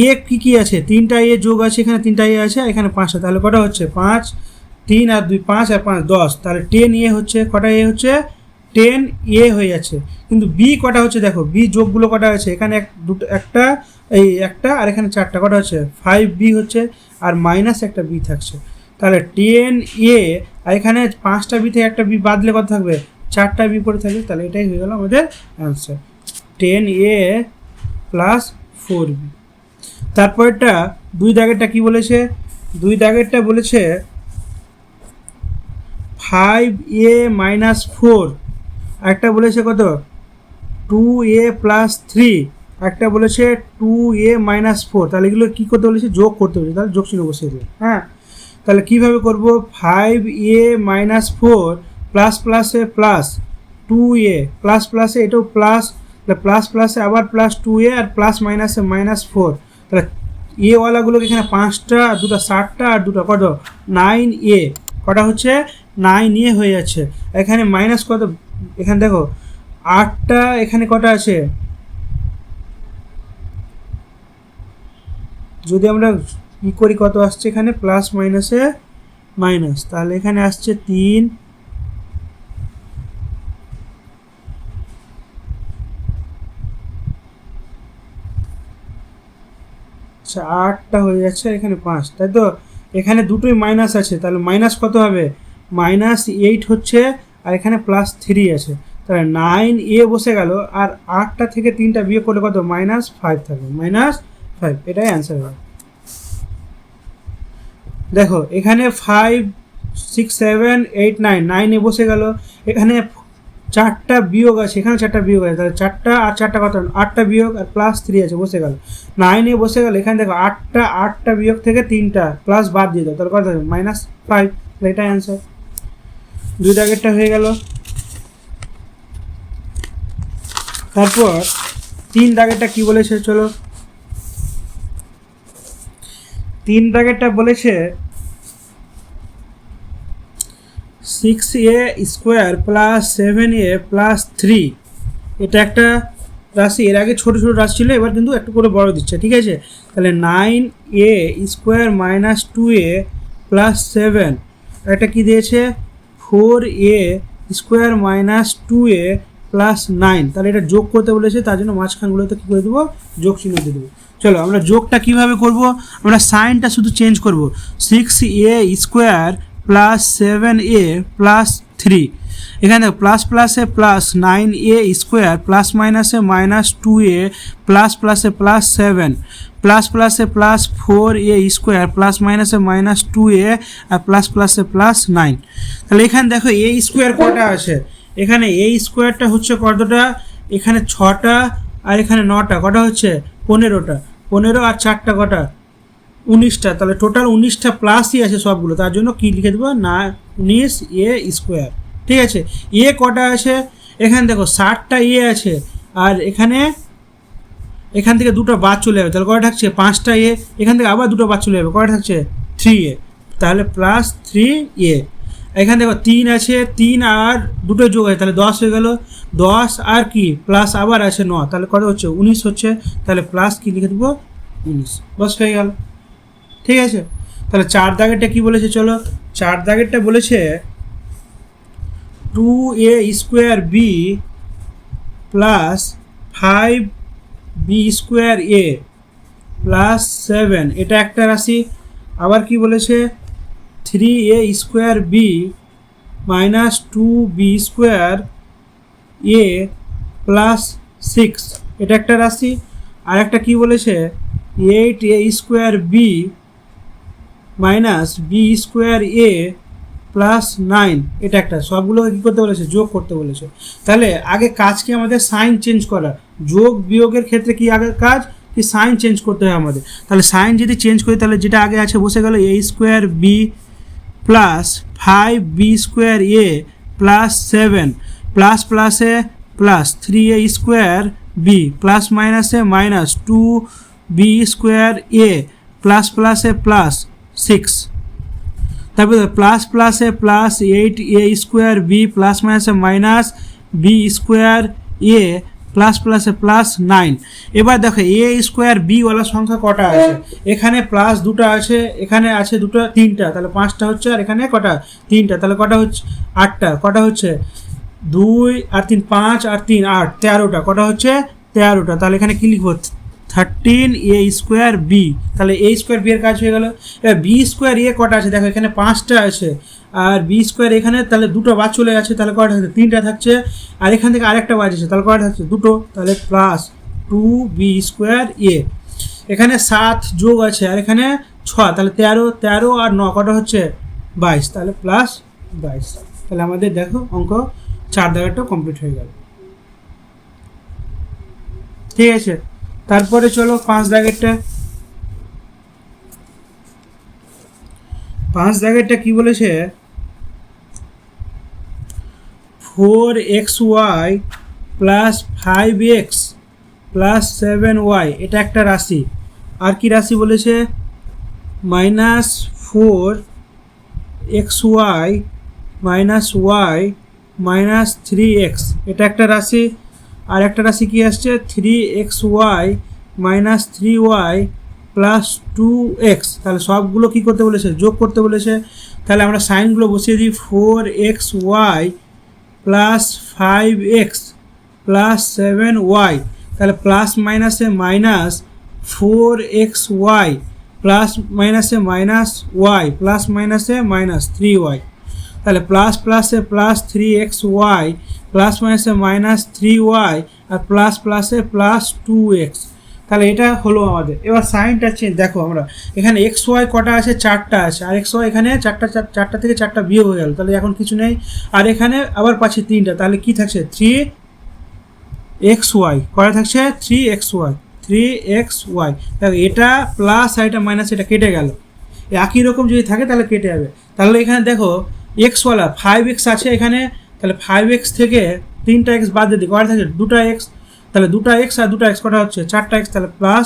এ কী আছে, 3টা এ যোগ আছে, এখানে 3টা এ আছে, এখানে 5টা, তাহলে কটা হচ্ছে 5, 3 আর 2 5 আর 5 10, তাহলে 10 এ হচ্ছে, কটা এ হচ্ছে 10 এ হয়ে যাচ্ছে। কিন্তু বি কটা হচ্ছে দেখো, বি যোগগুলো কটা আছে, এখানে দুটো, একটা এই একটা আর এখানে 4টা, কটা হচ্ছে 5b হচ্ছে, আর মাইনাস একটা বি থাকছে। তাহলে 10 এ আর এখানে 5টা বি থেকে একটা বি বাদলে কত থাকবে, 4টা বি পড়ে থাকবে। তাহলে এটাই হয়ে গেল আমাদের অ্যান্সার, 10a প্লাস 4b। তারপরটা 2 দাগেরটা কি বলেছে, 2 দাগেরটা বলেছে 5a মাইনাস 4, একটা বলেছে কত 2a প্লাস 3, একটা বলেছে 2a মাইনাস 4। তাহলে এগুলো কী করতে বলেছে, যোগ করতে বলেছে, তাহলে যোগ চিহ্ন বসিয়ে দেবে। হ্যাঁ, তাহলে কীভাবে করব, 5a মাইনাস 4 প্লাস প্লাসে প্লাস 2a প্লাস প্লাসে এটাও প্লাস, প্লাস প্লাসে আবার প্লাস 2a আর প্লাস মাইনাসে মাইনাস 4। তাহলে এ ওয়ালাগুলোকে এখানে 5টা আর 2টা 7টা আর 2টা কত 9a, কটা হচ্ছে 9a হয়ে যাচ্ছে। এখানে মাইনাস কত, এখানে দেখো 8টা, এখানে কটা আছে, যদি আমরা কী করি কত আসছে, এখানে প্লাস মাইনাসে মাইনাস, তাহলে এখানে আসছে 3, আচ্ছা 8টা হয়ে যাচ্ছে, এখানে 5, তাই তো। এখানে দুটোই মাইনাস আছে, তাহলে মাইনাস কত হবে, -8 হচ্ছে, আর এখানে +3 আছে, তাহলে 9a বসে গেল, আর 8টা থেকে 3টা বিয়োগ করলে কত, -5 থাকবে, -5, এটাই অ্যান্সার হবে। দেখো এখানে 5 6 7 8 9, 9 এ বসে গেল, এখানে 4টা বিয়োগ আছে, এখানে 4টা বিয়োগ আছে, তাহলে 4টা আর 4টা কত, 8টা বিয়োগ আর +3 আছে, বসে গেল 9 এ বসে গেল। এখানে দেখো 8টা বিয়োগ থেকে 3টা প্লাস বাদ দিয়ে দাও, তাহলে কত হবে -5, এটাই অ্যান্সার। 2 দাগেরটা হয়ে গেল। তারপর 3 দাগেরটা কি বলেছে, চলো 3 দাগেরটা বলেছে 6a square plus 7a plus 3, এটা একটা রাশি, এর আগে ছোটো ছোটো রাশি ছিল, এবার কিন্তু একটু করে বড় দিচ্ছে, ঠিক আছে। তাহলে 9a square minus 2a plus 7, এটা কি দিয়েছে 4a square minus 2a plus 9, তাহলে এটা যোগ করতে বলেছে, তার জন্য মাঝখানগুলোতে কী করে দেবো, যোগ চিহ্ন দিয়ে দেবো। চলো আমরা যোগটা কিভাবে করব, আমরা সাইনটা শুধু চেঞ্জ করব, 6a square plus 7a plus 3, এখানে প্লাস প্লাসে প্লাস 9a স্কোয়ার প্লাস মাইনাসে মাইনাস 2a প্লাস প্লাসে প্লাস 7 প্লাস প্লাসে প্লাস 4a স্কোয়ার প্লাস মাইনাসে মাইনাস 2a আর প্লাস প্লাসে প্লাস 9। তাহলে এখানে দেখো a স্কোয়ার কটা আছে, এখানে a স্কোয়ারটা হচ্ছে কতটা, এখানে 6টা আর এখানে 9টা, কটা হচ্ছে 15টা, 15 আর 4টা কটা 19টা, তাহলে টোটাল 19টা প্লাসই আছে সবগুলো, তার জন্য কি লিখে দেবো না 19a স্কোয়ার, ঠিক আছে। এ কটা আছে, এখানে দেখো 60টা এ আছে, আর এখান থেকে 2টা বাদ চলে যাবে, তাহলে কটা থাকছে 5টা এ, এখান থেকে আবার 2টা বাদ চলে যাবে, কটা থাকছে 3a, তাহলে প্লাস 3a। এখানে দেখো 3 আছে, 3 আর 2টো যোগ আছে, তাহলে 10 হয়ে গেল, 10 আর কি প্লাস আবার আছে 9, তাহলে কত হচ্ছে 19 হচ্ছে, তাহলে প্লাস কি লিখে দেবো 19, বস হয়ে গেল, ঠিক আছে। তাহলে 4 দাগেরটা কি বলেছে, চলো 4 দাগেরটা বলেছে 2a square b plus 5b square a plus 7, এটা একটা রাশি। আবার কি বলেছে 3a square b minus 2b square a plus 6, এটা একটা রাশি। আর একটা কী বলেছে 8a square b minus b square a plus 9, এটা একটা, সবগুলোকে কী করতে বলেছে, যোগ করতে বলেছে। তাহলে আগে কাজ কি আমাদের সাইন চেঞ্জ করা, যোগ বিয়োগের ক্ষেত্রে কি আগে কাজ কি সাইন চেঞ্জ করতে হয় আমাদের। তাহলে সাইন যদি চেঞ্জ করি, তাহলে যেটা আগে আছে বসে গেল a square b plus 5b square a plus 7 plus প্লাসে plus 3a square b plus মাইনাসে minus 2b b square a plus প্লাসে প্লাস 6, তারপরে প্লাস প্লাসে plus 8 a square b plus মাইনাসে minus b square a plus প্লাসে plus 9। এবার দেখো এ square B ওয়ালা সংখ্যা কটা আছে, এখানে প্লাস দুটো আছে, এখানে আছে দুটো, তিনটা, তাহলে 5টা হচ্ছে, আর এখানে কটা, 3টা, তাহলে কটা হচ্ছে 8টা, কটা হচ্ছে 2 আর 3 5 আর 3 8, 13টা, কটা হচ্ছে 13টা। তাহলে এখানে কি লিখবো 13 এ স্কোয়ার বি, তাহলে এ স্কোয়ার বি এর কাজ হয়ে গেল। এবার বি স্কোয়ার এ কটা আছে দেখো, এখানে 5টা আছে, আর বি স্কোয়ার এখানে তাহলে দুটো বাদ চলে যাচ্ছে, তাহলে কটা থাকছে 3টা থাকছে, আর এখান থেকে আরেকটা বাদ আছে, তাহলে কটা থাকছে 2টো, তাহলে প্লাস 2 বি স্কোয়ার এ। এখানে 7 যোগ আছে, আর এখানে 6, তাহলে 13 আর 9 কটা হচ্ছে 22, তাহলে প্লাস 22। তাহলে আমাদের দেখো অঙ্ক 4 দাগেরটা কমপ্লিট হয়ে গেল। ঠিক আছে, তারপরে চলো 5 দাগেরটা। 5 দাগেরটা কি বলেছে, 4xy plus 5x plus 7y, এটা একটা রাশি। আর কি রাশি বলেছে, minus 4xy minus y minus 3x, এটা একটা রাশি। আর একটা রাশি কি আসছে 3xy minus 3y plus 2x, তাহলে সবগুলো কি করতে বলেছে, যোগ করতে বলেছে। তাহলে আমরা সাইনগুলো বসিয়ে দিই, 4xy plus 5x plus 7y, তাহলে প্লাস মাইনাসে মাইনাস 4xy প্লাস মাইনাসে মাইনাস y প্লাস মাইনাসে মাইনাস 3y, তাহলে প্লাস প্লাসে প্লাস 3xy প্লাস মাইনাসে মাইনাস 3y আর প্লাস প্লাসে প্লাস 2x, তাহলে এটা হলো আমাদের। এবার সাইনটা চেঞ্জ, দেখো আমরা এখানে xy কটা আছে, 4টা আছে, আর xy এখানে 4টা থেকে 4টা বিয়োগ হয়ে গেল, তাহলে এখন কিছু নেই, আর এখানে আবার পাচ্ছি 3টা, তাহলে কি থাকছে 3xy, কটা থাকছে 3xy, দেখো এটা প্লাস আর এটা মাইনাস, এটা কেটে গেল, একই রকম যদি থাকে তাহলে কেটে যাবে। তাহলে এখানে দেখো এক্সওয়ালা 5x আছে এখানে, তাহলে 5x থেকে 3টা x বাদ দিয়ে দিই, কটা থাকছে 2টা x, তাহলে 2টা x আর 2টা x কটা হচ্ছে 4টা x, তাহলে প্লাস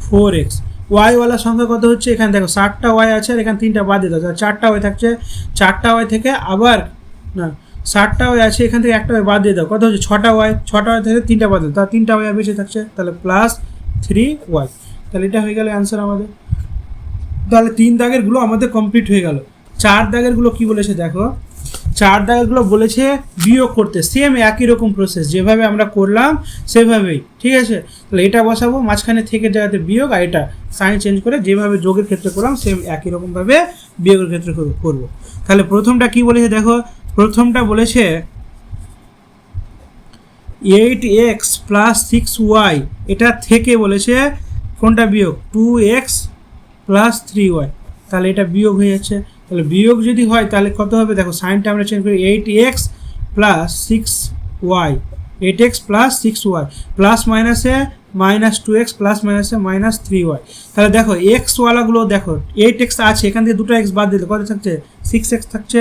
4x। ওয়াইওয়ালা সংখ্যা কত হচ্ছে, এখানে দেখো 7টা y আছে, আর এখানে 3টা বাদ দিয়ে দাও, তাহলে 4টা y থাকছে, 4টা y থেকে আবার না 7টা y আছে, এখান থেকে একটা y বাদ দিয়ে দাও, কত হচ্ছে 6টা y থেকে 3টা বাদ দাও, তাহলে 3টা y বেঁচে থাকছে, তাহলে প্লাস 3y। তাহলে এটা হয়ে গেল অ্যান্সার আমাদের। তাহলে 3 দাগেরগুলো আমাদের কমপ্লিট হয়ে গেল। 4 দাগেরগুলো কি বলেছে দেখো, 4 দাগেরগুলো বলেছে বিয়োগ করতে, সেম একই রকম প্রসেস যেভাবে আমরা করলাম সেভাবেই, ঠিক আছে। তাহলে এটা বসাবো, মাঝখানে থেকে জায়গাতে বিয়োগ, আর এটা সাইন চেঞ্জ করে যেভাবে যোগের ক্ষেত্রে করলাম সেম একই রকমভাবে বিয়োগের ক্ষেত্রে করব। তাহলে প্রথমটা কি বলেছে দেখো, প্রথমটা বলেছে 8x প্লাস 6y, এটা থেকে বলেছে কোনটা বিয়োগ 2x প্লাস 3y, তাহলে এটা বিয়োগ হয়ে যাচ্ছে। তাহলে বিয়োগ যদি হয় তাহলে কত হবে দেখো, সাইনটা আমরা চেঞ্জ করি, 8x plus 6y, 8x plus 6y plus মাইনাসে মাইনাস 2x প্লাস মাইনাসে মাইনাস 3y। তাহলে দেখো এক্সওয়ালাগুলো দেখো 8x আছে, এখান থেকে 2টা x বাদ দিলে কত থাকছে 6x থাকছে,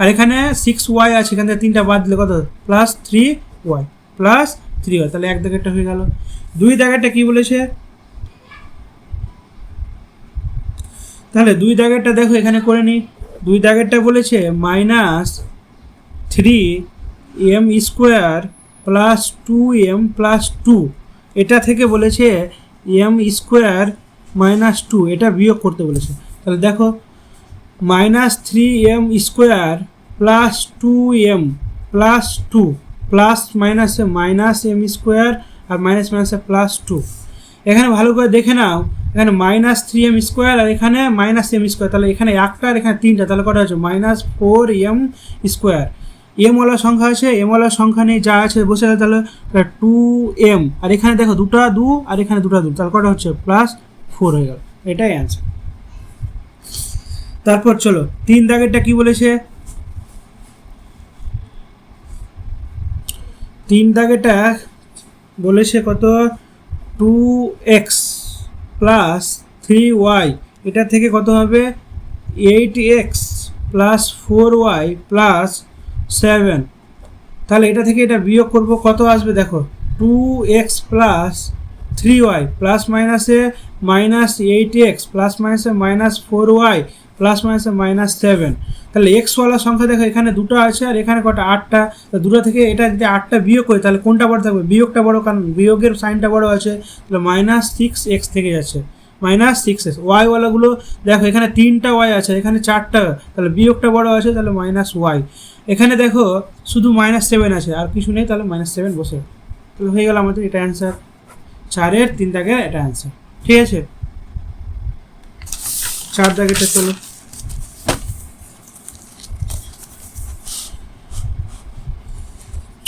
আর এখানে 6y আছে, এখান থেকে 3টা বাদ দিলে কত প্লাস 3y প্লাস 3y, তাহলে এক দাগেরটা হয়ে গেল। 2 দাগেরটা কি বলেছে, তাহলে 2 দাগেরটা দেখো এখানে করে নিই। 2 দাগেরটা বলেছে minus 3m square plus 2m plus 2, এটা থেকে বলেছে m স্কোয়ার মাইনাস 2, এটা বিয়োগ করতে বলেছে। তাহলে দেখো minus 3m square plus 2m plus 2 plus মাইনাসে মাইনাস m স্কোয়ার আর মাইনাস মাইনাসে প্লাস 2, এখানে ভালো করে দেখে নাও, এখানে মাইনাস 3m স্কোয়ার আর এখানে মাইনাস m স্কোয়ার, তাহলে এখানে একটা আর এখানে 3টা, তাহলে কটা হচ্ছে মাইনাস 4m স্কোয়ার। এমওয়ালা সংখ্যা আছে, এমওয়ালা সংখ্যা নেই, যা আছে বসে গেছে, তাহলে 2m, আর এখানে দেখো 2টা 2 আর এখানে 2টা 2, তাহলে কটা হচ্ছে প্লাস 4 হয়ে গেল, এটাই অ্যান্সার। তারপর চলো 3 দাগেরটা কি বলেছে, 3 দাগেরটা বলেছে কত 2x প্লাস 3y, এটা থেকে কত হবে 8x প্লাস 4y প্লাস 7, তাহলে এটা থেকে এটা বিয়োগ করব, কত আসবে দেখো 2x প্লাস 3y প্লাস মাইনাসে -8x প্লাস মাইনাসে -4y প্লাস মাইনাসে -7। তাহলে এক্সওয়ালা সংখ্যা দেখো এখানে দুটো আছে আর এখানে কটা 8টা। তো দুটো থেকে এটা যদি 8টা বিয়োগ করি তাহলে কোনটা বড় থাকবে? বিয়োগটা বড়, কারণ বিয়োগের সাইনটা বড় আছে। তাহলে -6x থেকে যাচ্ছে, -6x। ওয়াইওয়ালাগুলো দেখো এখানে 3টা ওয়াই আছে, এখানে 4টা, তাহলে বিয়োগটা বড় আছে, তাহলে -y। এখানে দেখো শুধু -7 আছে আর কিছু নেই, তাহলে -7 বসে। তাহলে হয়ে গেল আমাদের এটা অ্যান্সার, 4-এর 3 দাগের এটা অ্যান্সার। ঠিক আছে, 4 দাগেরটা চলো।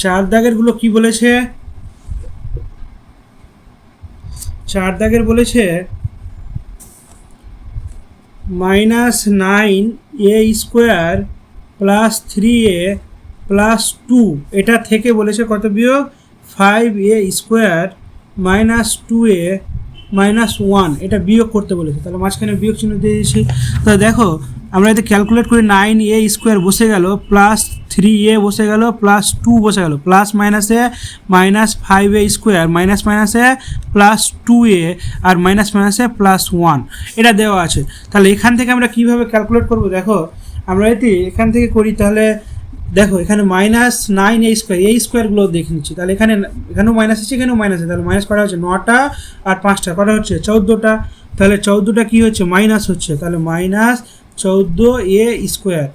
4 দাগেরগুলো কি বলেছে? 4 দাগের বলেছে -9a² প্লাস 3a প্লাস 2, এটা থেকে বলেছে কত বিয়োগ? 5a² মাইনাস 2a মাইনাস 1, এটা বিয়োগ করতে বলেছে। তাহলে মাঝখানে বিয়োগ চিহ্ন দিয়ে দিয়েছি। তাহলে দেখো আমরা যদি ক্যালকুলেট করি 9a² বসে গেল, প্লাস 3a বসে গেল, প্লাস 2 বসে গেল, প্লাস মাইনাসে -5a² মাইনাস মাইনাসে প্লাস 2a আর মাইনাস মাইনাসে প্লাস 1, এটা দেওয়া আছে। তাহলে এখান থেকে আমরা কিভাবে ক্যালকুলেট করব? দেখো আমরা যদি এখান থেকে করি তাহলে দেখো এখানে -9a², এই স্কোয়ারগুলো দেখে নিচ্ছি। তাহলে এখানেও মাইনাস আছে, এখানেও মাইনাস আছে, তাহলে মাইনাস করা হচ্ছে 9টা আর 5টা, কটা হচ্ছে 14টা। তাহলে 14টা কী হচ্ছে? মাইনাস হচ্ছে, তাহলে -14a²।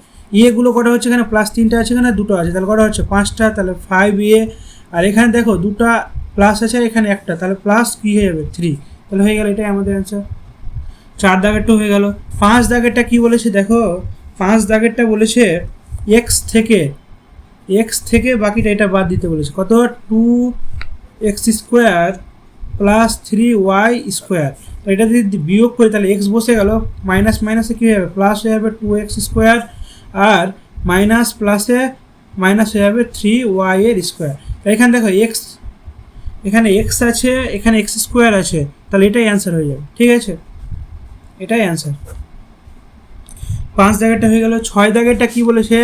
এগুলো কটা হচ্ছে? এখানে প্লাস 3টা আছে, এখানে 2টো আছে, তাহলে কটা হচ্ছে? 5টা, তাহলে 5a। আর এখানে দেখো 2টা প্লাস আছে, এখানে একটা, তাহলে প্লাস কী হয়ে যাবে? 3। তাহলে হয়ে গেল, এটাই আমাদের অ্যান্সার। 4 দাগেরটা হয়ে গেল। 5 দাগেরটা কী বলেছে? দেখো 5 দাগেরটা বলেছে x থেকে বাকিটা এটা বাদ দিতে বলেছে। কত? 2x² plus 3y²। তো এটা যদি বিয়োগ করি তাহলে x বসে গেল, মাইনাস মাইনাসে কী হয়ে যাবে? প্লাস হয়ে যাবে 2x², আর মাইনাস প্লাসে মাইনাস হয়ে যাবে 3y²। এখানে দেখো এখানে x আছে, এখানে x² আছে, তাহলে এটাই অ্যান্সার হয়ে যাবে। ঠিক আছে, এটাই অ্যান্সার। 5 দাগেরটা হয়ে গেল। 6 দাগেরটা কি বলেছে?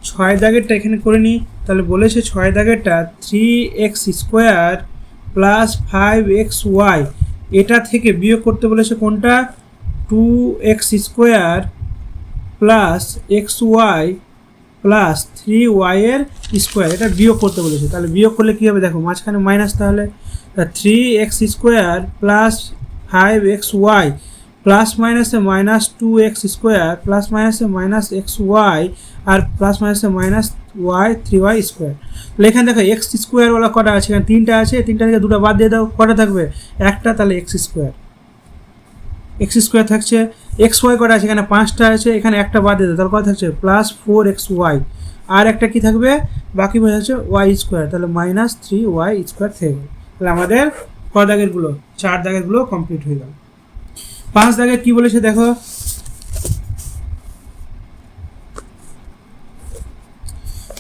6 দাগেরটা এখানে করে নিই। তাহলে বলেছে 6 দাগেরটা 3x² প্লাস 5xy, এটা থেকে বিয়োগ করতে বলেছে কোনটা? 2x² plus xy plus 3y², এটা বিয়োগ করতে বলেছে। তাহলে বিয়োগ করলে কী হবে? দেখো মাঝখানে মাইনাস, তাহলে 3x² প্লাস 5xy প্লাস মাইনাসে -2x² প্লাস মাইনাসে -xy আর প্লাস মাইনাসে -3y²। তাহলে এখানে দেখো x² কটা আছে? এখানে 3টা আছে, 3টা থেকে 2টা বাদ দিয়ে দাও, কটা থাকবে? একটা, তাহলে x² থাকছে। xy কটা আছে? এখানে 5টা আছে, এখানে একটা বাদ দিয়ে দাও, তাহলে কটা থাকছে? প্লাস 4xy, আর একটা কি থাকবে? বাকি বোঝা যাচ্ছে y², তাহলে -3y² থেকে। তাহলে আমাদের ক দাগেরগুলো? 4 দাগেরগুলো কমপ্লিট হয়ে গেল। 5 দাগে কি বলেছে দেখো?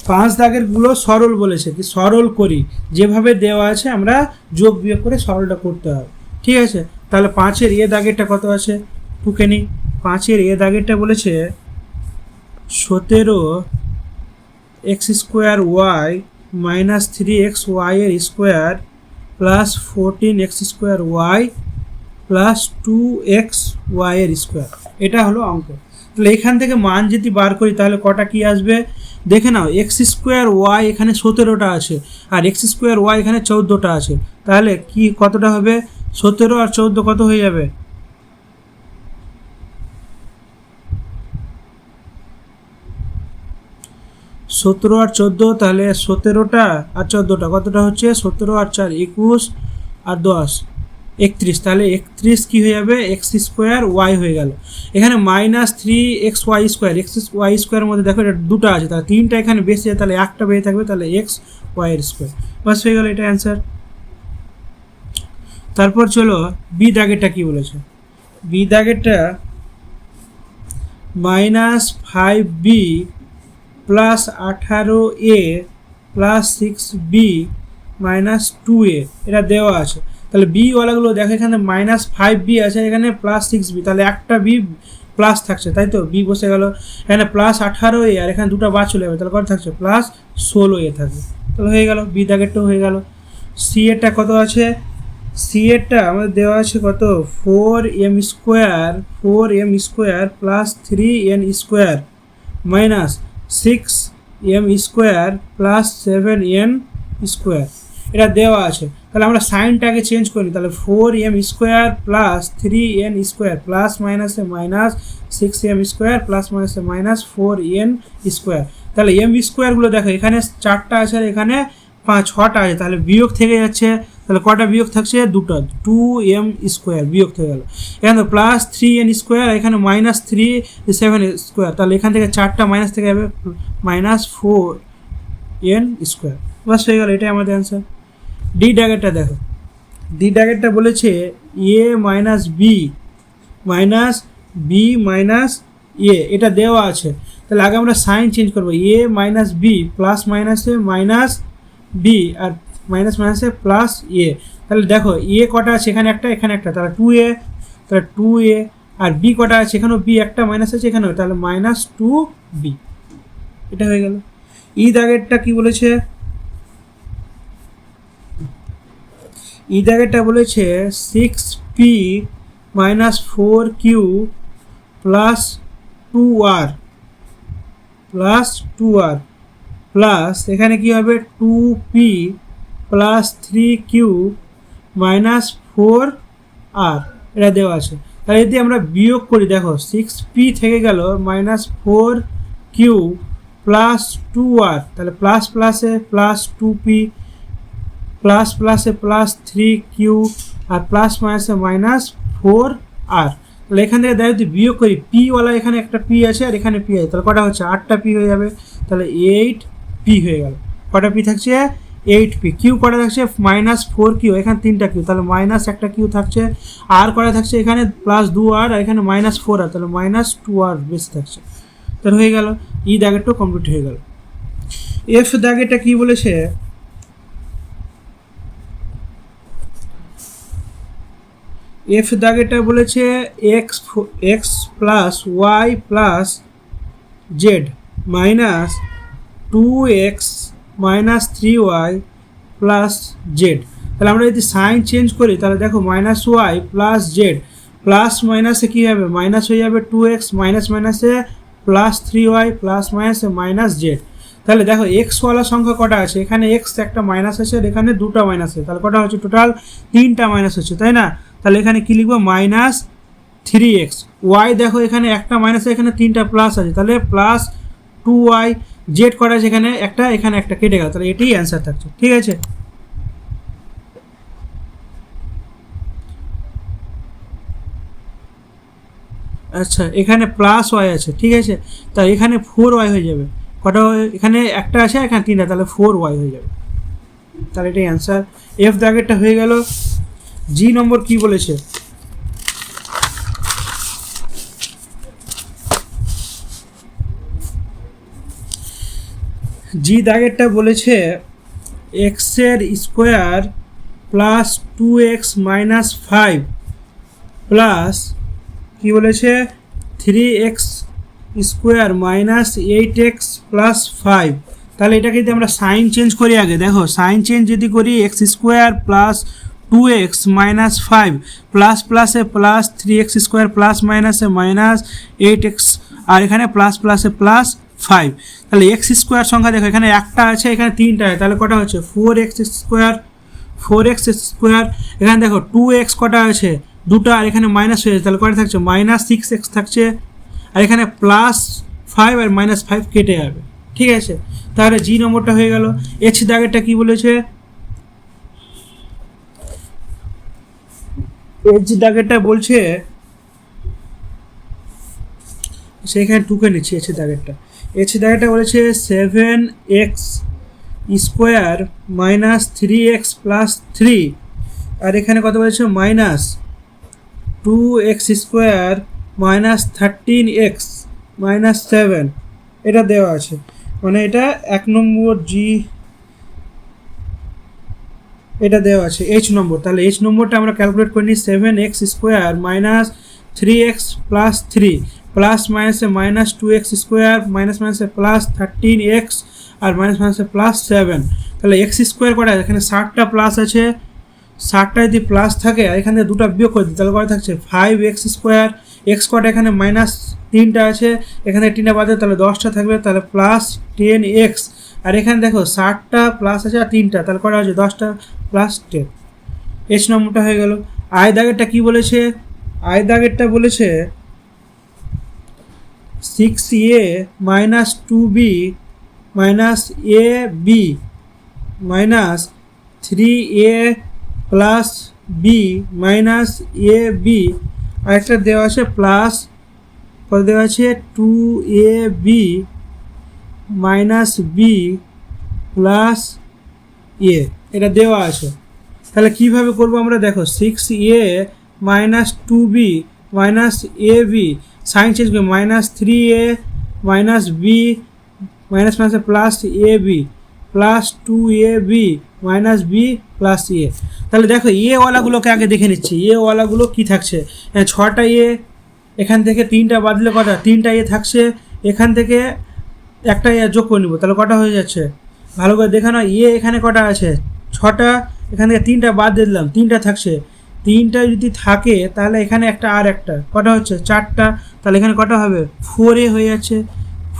5 দাগেরগুলো সরল বলেছে, কি সরল করি, যেভাবে দেওয়া আছে আমরা যোগ বিয়োগ করে সরলটা করতে হবে। ঠিক আছে, তাহলে 5-এর এ দাগেরটা কত আছে? টুকে নিই। 5-এর এ দাগেরটা বলেছে 17x² minus 3xy² plus 14x² plus 2xy²। এটা হলো অঙ্ক। তাহলে এখান থেকে মান যদি বার করি তাহলে কটা কি আসবে? দেখে নাও, x² এখানে 17টা আছে আর x² এখানে 14টা আছে, তাহলে কি কতটা হবে? 17 আর 14 কত হয়ে যাবে? 17 আর 14, তাহলে 17টা আর 14টা কতটা হচ্ছে? 17 আর 4 21 আর 10 31, তাহলে 31 কি হয়ে যাবে? x² হয়ে গেল। এখানে -3xy², xy² মধ্যে দেখো এটা 2টা আছে, তাহলে 3টা এখানে বেশি আছে, তাহলে একটা বেশি থাকবে, তাহলে xy²। বাস হয়ে গেল, এটা অ্যান্সার। তারপর চলো বি দাগেরটা কি বলেছে? বি দাগেরটা -5b plus 18a plus 6b minus 2a, এটা দেওয়া আছে। তাহলে বি ওয়ালাগুলো দেখো, এখানে -5b আছে, এখানে প্লাস 6b, তাহলে একটা বি প্লাস থাকছে, তাই তো? বি বসে গেল। এখানে প্লাস 18a আর এখানে 2টা বাদ চলে যাবে, তাহলে কত থাকছে? প্লাস 16a থাকবে। তাহলে হয়ে গেল, বি দাগেরটাও হয়ে গেল। সি এরটা কত আছে? সি এরটা আমাদের দেওয়া আছে কত 4m² plus 3n² minus 6m² plus 7n², এটা দেওয়া আছে। তাহলে আমরা সাইনটাকে চেঞ্জ করি, তাহলে 4m² প্লাস 3n² প্লাস মাইনাসে মাইনাস 6m² প্লাস মাইনাসে মাইনাস 4n²। তাহলে m²গুলো দেখো এখানে 4টা আছে আর এখানে 6টা আছে, তাহলে বিয়োগ থেকে যাচ্ছে। তাহলে কটা বিয়োগ থাকছে? দুটো, 2m² বিয়োগ থেকে গেল। এখানে প্লাস 3n² এখানে মাইনাস 7n², তাহলে এখান থেকে 4টা মাইনাস থেকে যাবে মাইনাস 4n²। বাস হয়ে গেল, এটাই আমাদের অ্যান্সার। ডি ড্যাগেরটা দেখো, ডি ড্যাগেরটা বলেছে a minus b minus b minus a, এটা দেওয়া আছে। তাহলে আগে আমরা সাইন চেঞ্জ করবো, a মাইনাস বি প্লাস মাইনাসে মাইনাস বি আর মাইনাস মাইনাসে প্লাস এ। তাহলে দেখো এ কটা আছে? এখানে একটা, এখানে একটা, তাহলে 2a, তাহলে 2a। আর বি কটা আছে? এখানেও বি একটা মাইনাস আছে এখানেও, তাহলে মাইনাস 2b, এটা হয়ে গেল। ই দাগেরটা কি বলেছে? ই দাগেরটা বলেছে 6p minus 4q plus 2r plus 2r plus এখানে কি হবে 2p plus 3q minus 4r, এটা দেওয়া আছে। তাহলে যদি আমরা বিয়োগ করি, দেখো 6p থেকে গেল মাইনাস 4q প্লাস 2r, তাহলে প্লাস প্লাসে প্লাস 2p প্লাস প্লাসে প্লাস 3q আর প্লাস মাইনাসে মাইনাস 4r। তাহলে এখান থেকে দেখো যদি বিয়োগ করি, পিওয়ালা এখানে একটা পি আছে আর এখানে পি আছে, তাহলে কটা হচ্ছে? 8টা পি হয়ে যাবে, তাহলে 8p হয়ে গেল। কটা পি থাকছে? 8p। কিউ কটা থাকছে? মাইনাস 4q, এখানে 3টা কিউ, তাহলে মাইনাস একটা কিউ থাকছে। আর কটা থাকছে? এখানে প্লাস 2r আর এখানে মাইনাস 4r, তাহলে মাইনাস 2r বেশি থাকছে। তাহলে হয়ে গেল, ই দাগেরটা কমপ্লিট হয়ে গেল। এফ দাগেরটা কি বলেছে? এফ দাগেরটা বলেছে x plus y plus z minus 2x minus 3y plus z. তাহলে আমরা যদি সাইন চেঞ্জ করি, তাহলে দেখো minus y plus z, plus মাইনাসে কী হবে? মাইনাস হয়ে যাবে 2x, মাইনাস মাইনাসে প্লাস 3y প্লাস মাইনাসে মাইনাস জেড। তাহলে দেখো এক্সওয়ালা সংখ্যা কটা আছে? এখানে এক্স একটা মাইনাস আছে আর এখানে দুটো মাইনাস আছে, তাহলে কটা হচ্ছে? টোটাল 3টা মাইনাস হচ্ছে, তাই না? তাহলে এখানে কী লিখবো? Minus 3x। ওয়াই দেখো এখানে একটা মাইনাস আছে, এখানে 3টা প্লাস আছে, তাহলে প্লাস 2y। জেড করা আছে এখানে একটা, এখানে একটা, কেটে গেল, তাহলে এটাই অ্যান্সার থাকছে। ঠিক আছে, আচ্ছা এখানে প্লাস ওয়াই আছে, ঠিক আছে, তা এখানে 4y হয়ে যাবে। কটা? এখানে একটা আছে এখানে 3টা, তাহলে 4y হয়ে যাবে, তাহলে এটাই অ্যান্সার। এফ দাগেরটা হয়ে গেল। জি নম্বর কি বলেছে? জি দাগেরটা বলেছে এক্সের square plus 2x minus 5 plus কি বলেছে 3x² মাইনাস 8x প্লাস 5। তাহলে এটাকে যদি আমরা সাইন চেঞ্জ করি, আগে দেখো সাইন চেঞ্জ যদি করি x² plus 2x minus 5 plus প্লাসে প্লাস 3x² প্লাস মাইনাসে মাইনাস 8x আর এখানে প্লাস প্লাসে প্লাস 5। তাহলে x² সংখ্যা দেখো এখানে একটা আছে, এখানে 3টা আছে, তাহলে কটা হচ্ছে? 4x²। এখানে দেখো 2x কটা আছে? দুটো, আর এখানে মাইনাস হয়ে যাচ্ছে, তাহলে কটা থাকছে? মাইনাস 6x থাকছে, আর এখানে প্লাস 5 আর মাইনাস 5 কেটে যাবে। ঠিক আছে, তাহলে জি নম্বরটা হয়ে গেল। এইচ দাগেরটা কি বলেছে? এইচ দাগেরটা বলছে, সেখানে টুকে নিচ্ছি। এইচ দাগেরটা বলেছে 7x² মাইনাস 3x প্লাস 3, আর এখানে কত বলেছে? Minus 2x² minus 13x minus 7, এটা দেওয়া আছে। মানে এটা 1 নম্বর জি, এটা দেওয়া আছে এইচ নম্বর। তাহলে এইচ নম্বরটা আমরা ক্যালকুলেট করে নিই। 7x² minus 3x plus 3 plus মাইনাসে মাইনাস 2x² মাইনাস মাইনাসে প্লাস 13x আর মাইনাস মাইনাসে প্লাস 7। তাহলে x² কটা? এখানে 60টা প্লাস আছে, 60টা যদি প্লাস থাকে আর এখানে দুটো বিয়োগ করে দিই তাহলে কত থাকছে 5x², এক্স কটা এখানে মাইনাস 3টা আছে, এখানে 3টা বাদে তাহলে 10টা থাকবে, তাহলে প্লাস 10x। আর এখানে দেখো 60টা প্লাস আছে আর 3টা, তাহলে কটা হচ্ছে 10টা প্লাস 10। এস নম্বরটা হয়ে গেল। আয় দাগেরটা কি বলেছে? আয় দাগেরটা বলেছে 6a minus 2b minus ab minus 3a plus b minus ab, আরেকটা দেওয়া আছে প্লাস কত দেওয়া আছে 2ab minus b plus a, এটা দেওয়া আছে। তাহলে কীভাবে করবো আমরা? দেখো 6a minus 2b minus ab, sign change করে minus 3a minus b minus minus plus ab plus 2ab minus b plus a। তাহলে দেখো এ ওয়ালাগুলোকে আগে দেখে নিচ্ছি, এ ওয়ালাগুলো কী থাকছে। 6টা এ, এখান থেকে 3টা বাদলে কটা 3টা এ থাকছে, এখান থেকে একটা এ যোগ করে নেবো, তাহলে কটা হয়ে যাচ্ছে ভালো করে দেখানো। এ এখানে কটা আছে 6টা, এখান থেকে 3টা বাদ দিয়ে দিলাম, 3টা থাকছে। 3টা যদি থাকে তাহলে এখানে একটা আর একটা কটা হচ্ছে 4টা, তাহলে এখানে কটা হবে 4a হয়ে যাচ্ছে,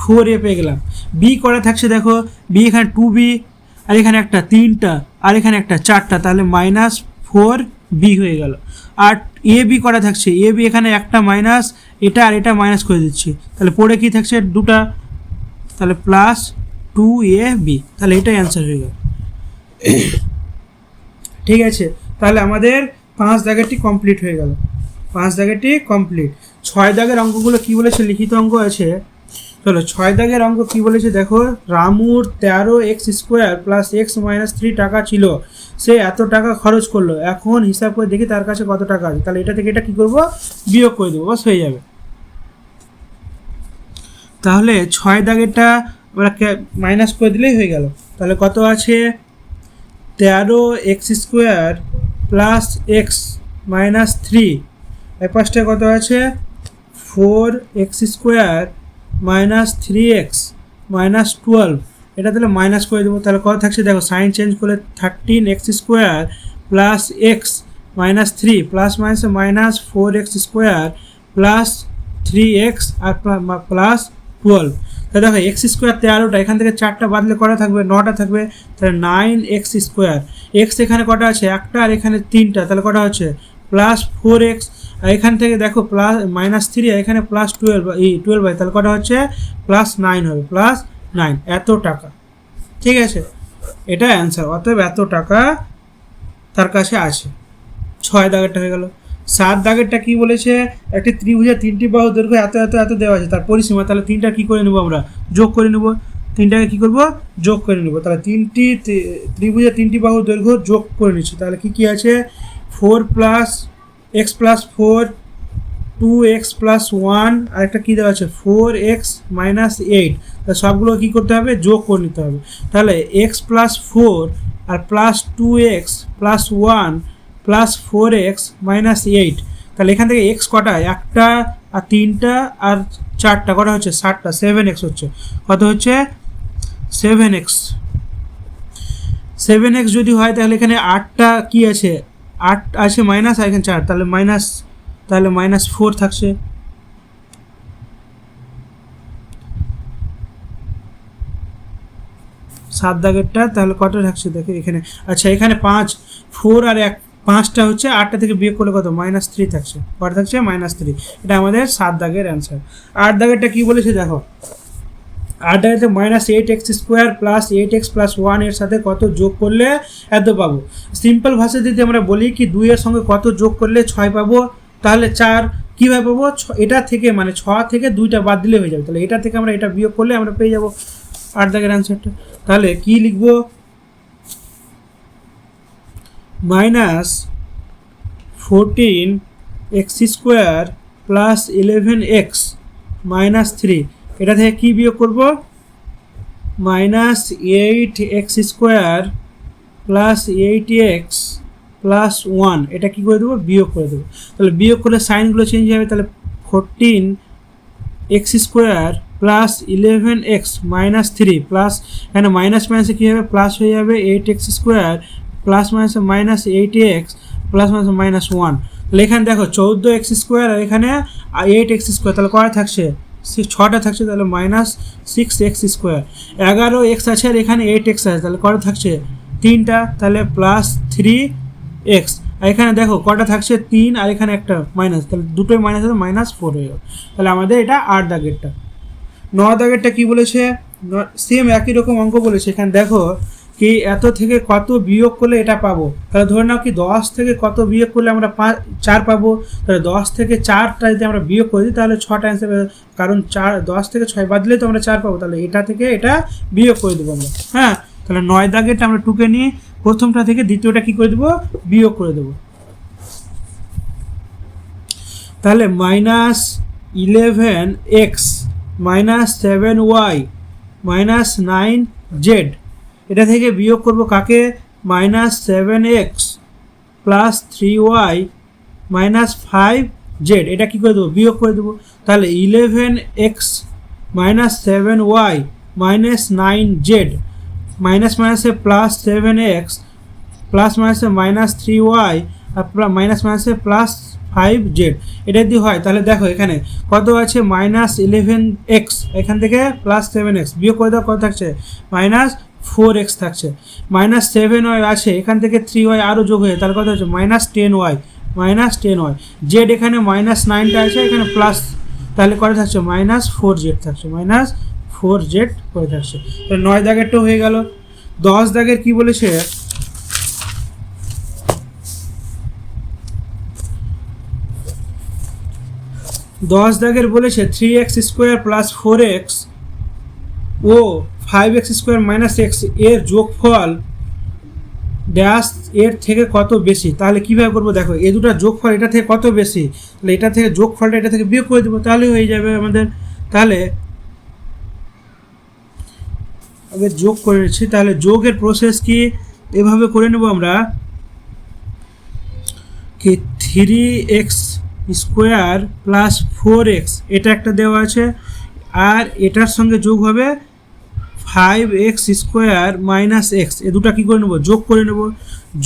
4a পেয়ে গেলাম। বি কটা থাকছে দেখো, বি এখানে 2b আর এখানে একটা 3টা আর এখানে একটা 4টা, তাহলে মাইনাস 4b হয়ে গেল। আর এ বি কটা থাকছে, এ বি এখানে একটা মাইনাস এটা আর এটা মাইনাস করে দিচ্ছি, তাহলে পড়ে কি থাকছে 2টা, তাহলে প্লাস 2ab, তাহলে এটাই অ্যান্সার হয়ে গেল। ঠিক আছে, তাহলে আমাদের 5 দাগেরটি কমপ্লিট হয়ে গেল, 5 দাগেরটি কমপ্লিট। 6 দাগের অঙ্কগুলো কি বলেছে, লিখিত অঙ্ক আছে। চলো 6 দাগের অঙ্ক কি বলেছে দেখো, রামুর 13x² প্লাস x মাইনাস 3 টাকা ছিল, সে এত টাকা খরচ করলো, এখন হিসাব করে দেখি তার কাছে কত টাকা আছে। তাহলে এটা থেকে এটা কি করব, বিয়োগ করে দেবো, বাস হয়ে যাবে। তাহলে 6 দাগেরটা আমরা মাইনাস করে দিলেই হয়ে গেল। তাহলে কত আছে 13x² প্লাস x মাইনাস 3, এই পাশটায় কত আছে 4x² মাইনাস 3x মাইনাস 12, এটা তাহলে মাইনাস করে দেবো। তাহলে কত থাকছে দেখো, সাইন চেঞ্জ করে 13x² plus x minus 3 plus minus minus 4x² plus 3x আর প্লাস 12। তাহলে দেখো x² 13টা, এখান থেকে 4টা বাদলে কটা থাকবে 9টা থাকবে, তাহলে 9x²। x এখানে কটা আছে একটা আর এখানে 3টা, তাহলে কটা হচ্ছে প্লাস 4x, আর এখান থেকে দেখো প্লাস মাইনাস 3 আর এখানে প্লাস 12 হয়, তাহলে কটা হচ্ছে প্লাস 9 হবে, প্লাস 9, এত টাকা। ঠিক আছে, এটা অ্যান্সার, অতএব এত টাকা তার কাছে আছে। 6 দাগেরটা হয়ে গেল। 7 দাগেরটা কি বলেছে, একটি ত্রিভুজের 3টি বাহু দৈর্ঘ্য এত এত এত দেওয়া আছে, তার পরিসীমা, তাহলে 3টা কী করে নেবো আমরা, যোগ করে নেব। 3টাকে কী করবো, যোগ করে নেব। তাহলে ত্রিভুজের 3টি বাহু দৈর্ঘ্য যোগ করে নিচ্ছি। তাহলে কী আছে 4 plus x plus 4, 2x plus 1, আর একটা কী দেওয়া আছে 4x মাইনাস 8, তাহলে সবগুলো কী করতে হবে, যোগ করে নিতে হবে। তাহলে x প্লাস 4 আর plus 2x plus 1 plus 4x minus 8, তাহলে এখান থেকে x কটা, একটা আর 3টা আর 4টা, কটা হচ্ছে 7টা, 7x হচ্ছে, কত হচ্ছে 7x। 7x যদি হয় তাহলে এখানে 8টা কি আছে, 8 আছে মাইনাস আর এখানে 4, তাহলে মাইনাস 4 থাকছে। সাত দাগেরটা তাহলে কটা থাকছে দেখো এখানে, আচ্ছা এখানে 5, 4 আর 1, 5টা হচ্ছে, 8টা থেকে বিয়োগ করলে কত -3 থাকছে, কটা থাকছে -3। এটা আমাদের 7 দাগের অ্যান্সার। 8 দাগেরটা কি বলেছে দেখো, 8 দাগেতে -8x² প্লাস 8x প্লাস 1 এর সাথে কত যোগ করলে এত পাবো। সিম্পল ভাষায় যদি আমরা বলি কি 2 এর সঙ্গে কত যোগ করলে 6 পাবো, তাহলে 4 কীভাবে পাবো, এটা থেকে মানে 6 থেকে 2টা বাদ দিলে হয়ে যাবে, তাহলে এটা থেকে আমরা এটা বিয়োগ করলে আমরা পেয়ে যাবো 8 দাগের অ্যান্সারটা। তাহলে কি লিখবো, -14x² প্লাস 11x মাইনাস 3, এটা থেকে কি বিয়োগ করব, -8x² প্লাস 8x প্লাস 1, এটা কি করে দেবো, বিয়োগ করে দেবো। তাহলে বিয়োগ করলে সাইনগুলো চেঞ্জ হবে, তাহলে 14x² plus 11x minus 3 plus এখানে মাইনাস মাইনাসে কী হবে, প্লাস হয়ে যাবে 8x² প্লাস মাইনাসে মাইনাস 8x প্লাস মাইনাসে -1। তাহলে এখানে দেখো 14x² আর এখানে 8x², তাহলে কয়টা থাকছে 6টা থাকছে, তাহলে -6x²। 11x আছে আর এখানে 8x আছে, তাহলে কয়টা থাকছে 3টা, তাহলে +3x। আর এখানে দেখো কয়টা থাকছে 3 আর এখানে একটা মাইনাস, তাহলে দুটোই মাইনাস আছে, -4 হয়ে গেল। তাহলে আমাদের এটা 8 দাগেরটা। 9 দাগেরটা কি বলেছে, সেম একই রকম অঙ্ক বলেছে। এখানে দেখো কি এত থেকে কত বিয়োগ করলে এটা পাবো, তাহলে ধরে নাও কি 10 থেকে কত বিয়োগ করলে আমরা 4 পাবো, তাহলে 10 থেকে 4টা যদি আমরা বিয়োগ করে দিই তাহলে 6টা অ্যান্সার, কারণ 10 থেকে 6 বাদ দিলে তো আমরা 4 পাবো, তাহলে এটা থেকে এটা বিয়োগ করে দেবো আমরা। হ্যাঁ, তাহলে 9 দাগেরটা আমরা টুকে নিয়ে প্রথমটা থেকে দ্বিতীয়টা কি করে দেবো, বিয়োগ করে দেবো। তাহলে -11x -7y -9z, এটা থেকে বিয়োগ করব কাকে, -7x + 3y -5z, এটা কি করে দেবো, বিয়োগ করে দেবো। তাহলে 11x -7y -9z, মাইনাস মাইনাসে +7x প্লাস মাইনাসে -3y আর মাইনাস মাইনাসে +5z, এটা যদি হয় তাহলে দেখো এখানে কত আছে, -11x, এখান থেকে +7x বিয়োগ করে দাও, কত থাকছে -4x থাকছে, -7y আছে, এখান থেকে 3y আরও যোগ হয়ে তাহলে কত হচ্ছে -10y, z এখানে -9টা আছে, এখানে প্লাস, তাহলে কত থাকছে -4z থাকছে, -4z করে থাকছে। তো 9 দাগেরটাও হয়ে গেল। 10 দাগের কি বলেছে, 10 দাগের বলেছে 3x² + 4x ও 5x² - x এর যোগফল ড্যাশ এর থেকে কত বেশি। তাহলে কীভাবে করবো, দেখো এই দুটো যোগফল এটা থেকে কত বেশি, তাহলে এটা থেকে যোগফলটা এটা থেকে বিয়োগ করে দেবো, তাহলে হয়ে যাবে আমাদের। তাহলে আগে যোগ করে নিচ্ছি, তাহলে যোগের প্রসেস কি এভাবে করে নেব আমরা কি 3x² + 4x, এটা একটা দেওয়া আছে, আর এটার সঙ্গে যোগ হবে 5x² - x, এ দুটো কী করে নেব, যোগ করে নেব।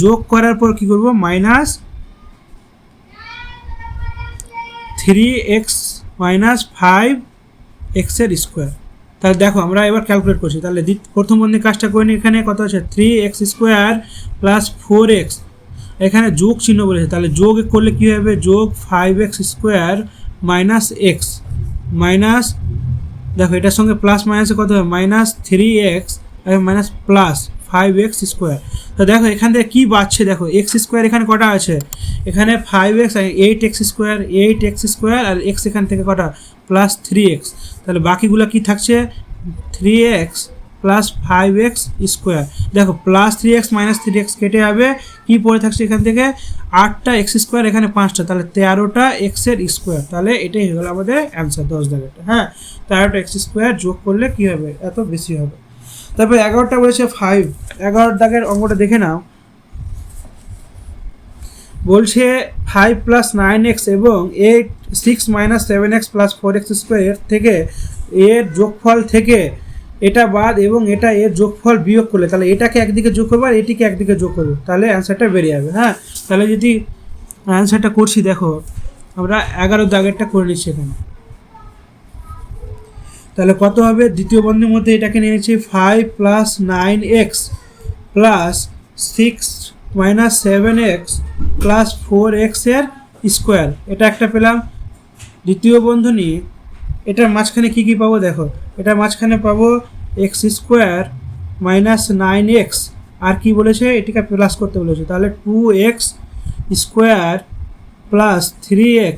যোগ করার পর কি করব, -3x - 5x²। তাহলে দেখো আমরা এবার ক্যালকুলেট করছি, তাহলে প্রথম বন্ধনী কাজটা করে নিই। এখানে কত আছে 3x² + 4x, এখানে যোগ চিহ্ন বলেছে, তাহলে যোগ করলে কী হবে, যোগ 5x² - x মাইনাস, দেখো এটার সঙ্গে প্লাস মাইনাসে কত হবে -3x মাইনাস +5x²। তো দেখো এখান থেকে কী বাড়ছে, দেখো x² এখানে কটা আছে, এখানে 5x, 8x² আর x এখান থেকে কটা +3x, তাহলে বাকিগুলো কি থাকছে 3x + 5x²। দেখো +3x - 3x কেটে যাবে, কি পড়ে থাকছে এখান থেকে 8টা x², এখানে 5টা, তাহলে 13টা x²। তাহলে এটাই হয়ে গেল আমাদের অ্যান্সার 10 দাগেরটা। হ্যাঁ, 13টা x² যোগ করলে কি হবে, এত বেশি হবে। তারপরে 11টা বলেছে 5, 11 দাগের অঙ্কটা দেখে নাও। বলছে 5 + 9x এবং 6 - 7x + 4x² এর থেকে এর যোগফল থেকে এটা বাদ এবং এটা এর যোগফল বিয়োগ করলে, তাহলে এটাকে একদিকে যোগ করবো আর এটিকে একদিকে যোগ করবো, তাহলে অ্যান্সারটা বেরিয়ে যাবে। হ্যাঁ, তাহলে যদি অ্যান্সারটা করছি, দেখো আমরা 11 দাগেরটা করে নিচ্ছি এখানে, তাহলে কত হবে, দ্বিতীয় বন্ধনীর মধ্যে এটাকে নিয়েছি 5 + 9x + 6 - 7x + 4x², এটা একটা পেলাম। দ্বিতীয় বন্ধনী, এটার মাঝখানে কি কি পাবো, দেখো এটার মাঝখানে পাবো x² - 9x, আর কি বলেছে, এটিকে প্লাস করতে বলেছে, তাহলে 2x² + 3x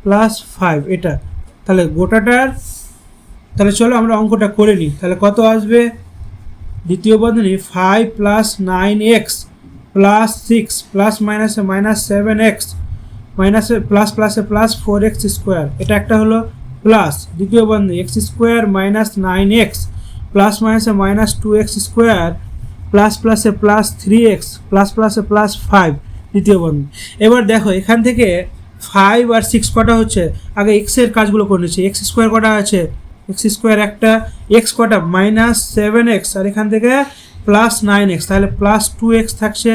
+ 5, এটা তাহলে গোটাটার। তাহলে চলো আমরা অঙ্কটা করে নিই, তাহলে কত আসবে, দ্বিতীয় বন্ধনী 5 + 9x + 6 ± -7x মাইনাসে প্লাস প্লাসে প্লাস 4x², এটা একটা হলো প্লাস। দ্বিতীয় বন্ধনী x² - 9x প্লাস মাইনাসে -2x² প্লাস প্লাসে প্লাস 3x প্লাস প্লাসে প্লাস 5, দ্বিতীয় বন্ধনী। এবার দেখো এখান থেকে 5 আর 6 কটা হচ্ছে, আগে x এর কাজগুলো করে নিচ্ছি। x² কটা আছে, x² একটা, x কটা -7x, আর এখান থেকে প্লাস 9x, তাহলে প্লাস 2x থাকছে।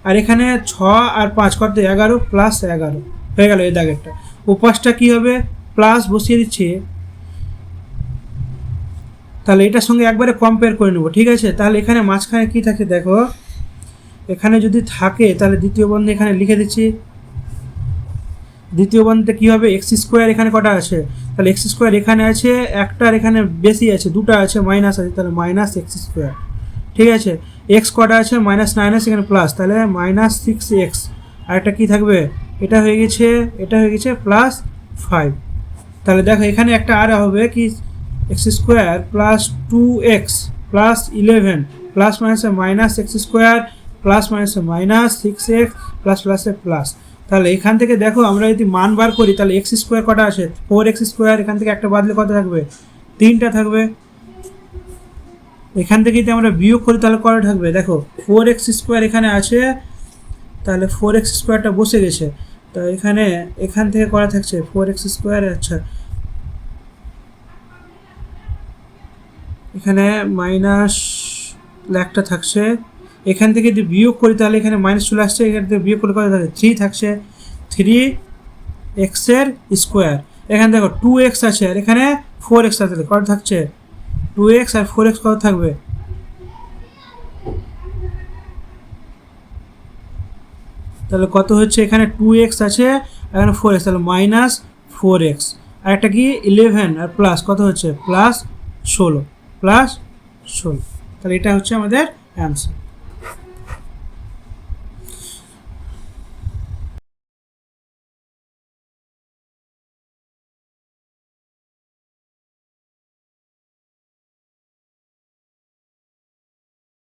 আর এখানে 6 আর 5 কত 11 প্লাস 11 হয়ে গেল এই দাগেরটা। ওপাশটা কী হবে, প্লাস বসিয়ে দিচ্ছি, তাহলে এটার সঙ্গে একবারে কম্পেয়ার করে নেব, ঠিক আছে। তাহলে এখানে মাঝখানে কী থাকে দেখো, এখানে যদি থাকে তাহলে দ্বিতীয় বন্ধনী এখানে লিখে দিচ্ছি। দ্বিতীয় বন্ধনীতে কী হবে, এক্স স্কোয়ার এখানে কটা আছে, তাহলে এক্স স্কোয়ার এখানে আছে একটা, আর এখানে বেশি আছে দুটা আছে, মাইনাস আছে, তাহলে মাইনাস এক্স স্কোয়ার, ঠিক আছে। এক্স কটা আছে, মাইনাস 9 আছে, এখানে প্লাস, তাহলে মাইনাস 6x। আর একটা কী থাকবে, এটা হয়ে গেছে প্লাস 5। তাহলে দেখো এখানে একটা আর হবে কি, x square plus 2x plus 11 plus মাইনাসে মাইনাস এক্স স্কোয়ার প্লাস মাইনাসে মাইনাস 6x প্লাস প্লাসে প্লাস। তাহলে এখান থেকে দেখো আমরা যদি মান বার করি, তাহলে এক্স স্কোয়ার কটা আছে, 4x স্কোয়ার, এখান থেকে একটা বাদলে কত থাকবে, 3টা থাকবে। এখান থেকে যদি আমরা বিয়োগ করি তাহলে কটা থাকবে, দেখো 4x স্কোয়ার এখানে আছে, তাহলে 4x স্কোয়ারটা বসে গেছে। তো এখান থেকে কটা থাকছে 4x স্কোয়ার, আচ্ছা এখানে মাইনাস একটা থাকছে। এখান থেকে যদি বিয়োগ করি তাহলে এখানে মাইনাস চলে আসছে, এখান থেকে বিয়োগ করলে কত থাকছে 3 থাকছে, 3x এর স্কোয়ার। এখানে দেখো 2x আছে আর এখানে 4x আছে, কত থাকছে 2x আর 4x কত থাকবে, তাহলে কত হচ্ছে, এখানে 2x আছে এখানে 4x, তাহলে মাইনাস 4x। আর একটা কি 11 আর প্লাস কত হচ্ছে প্লাস 16, তাহলে এটা হচ্ছে আমাদের অ্যান্সার।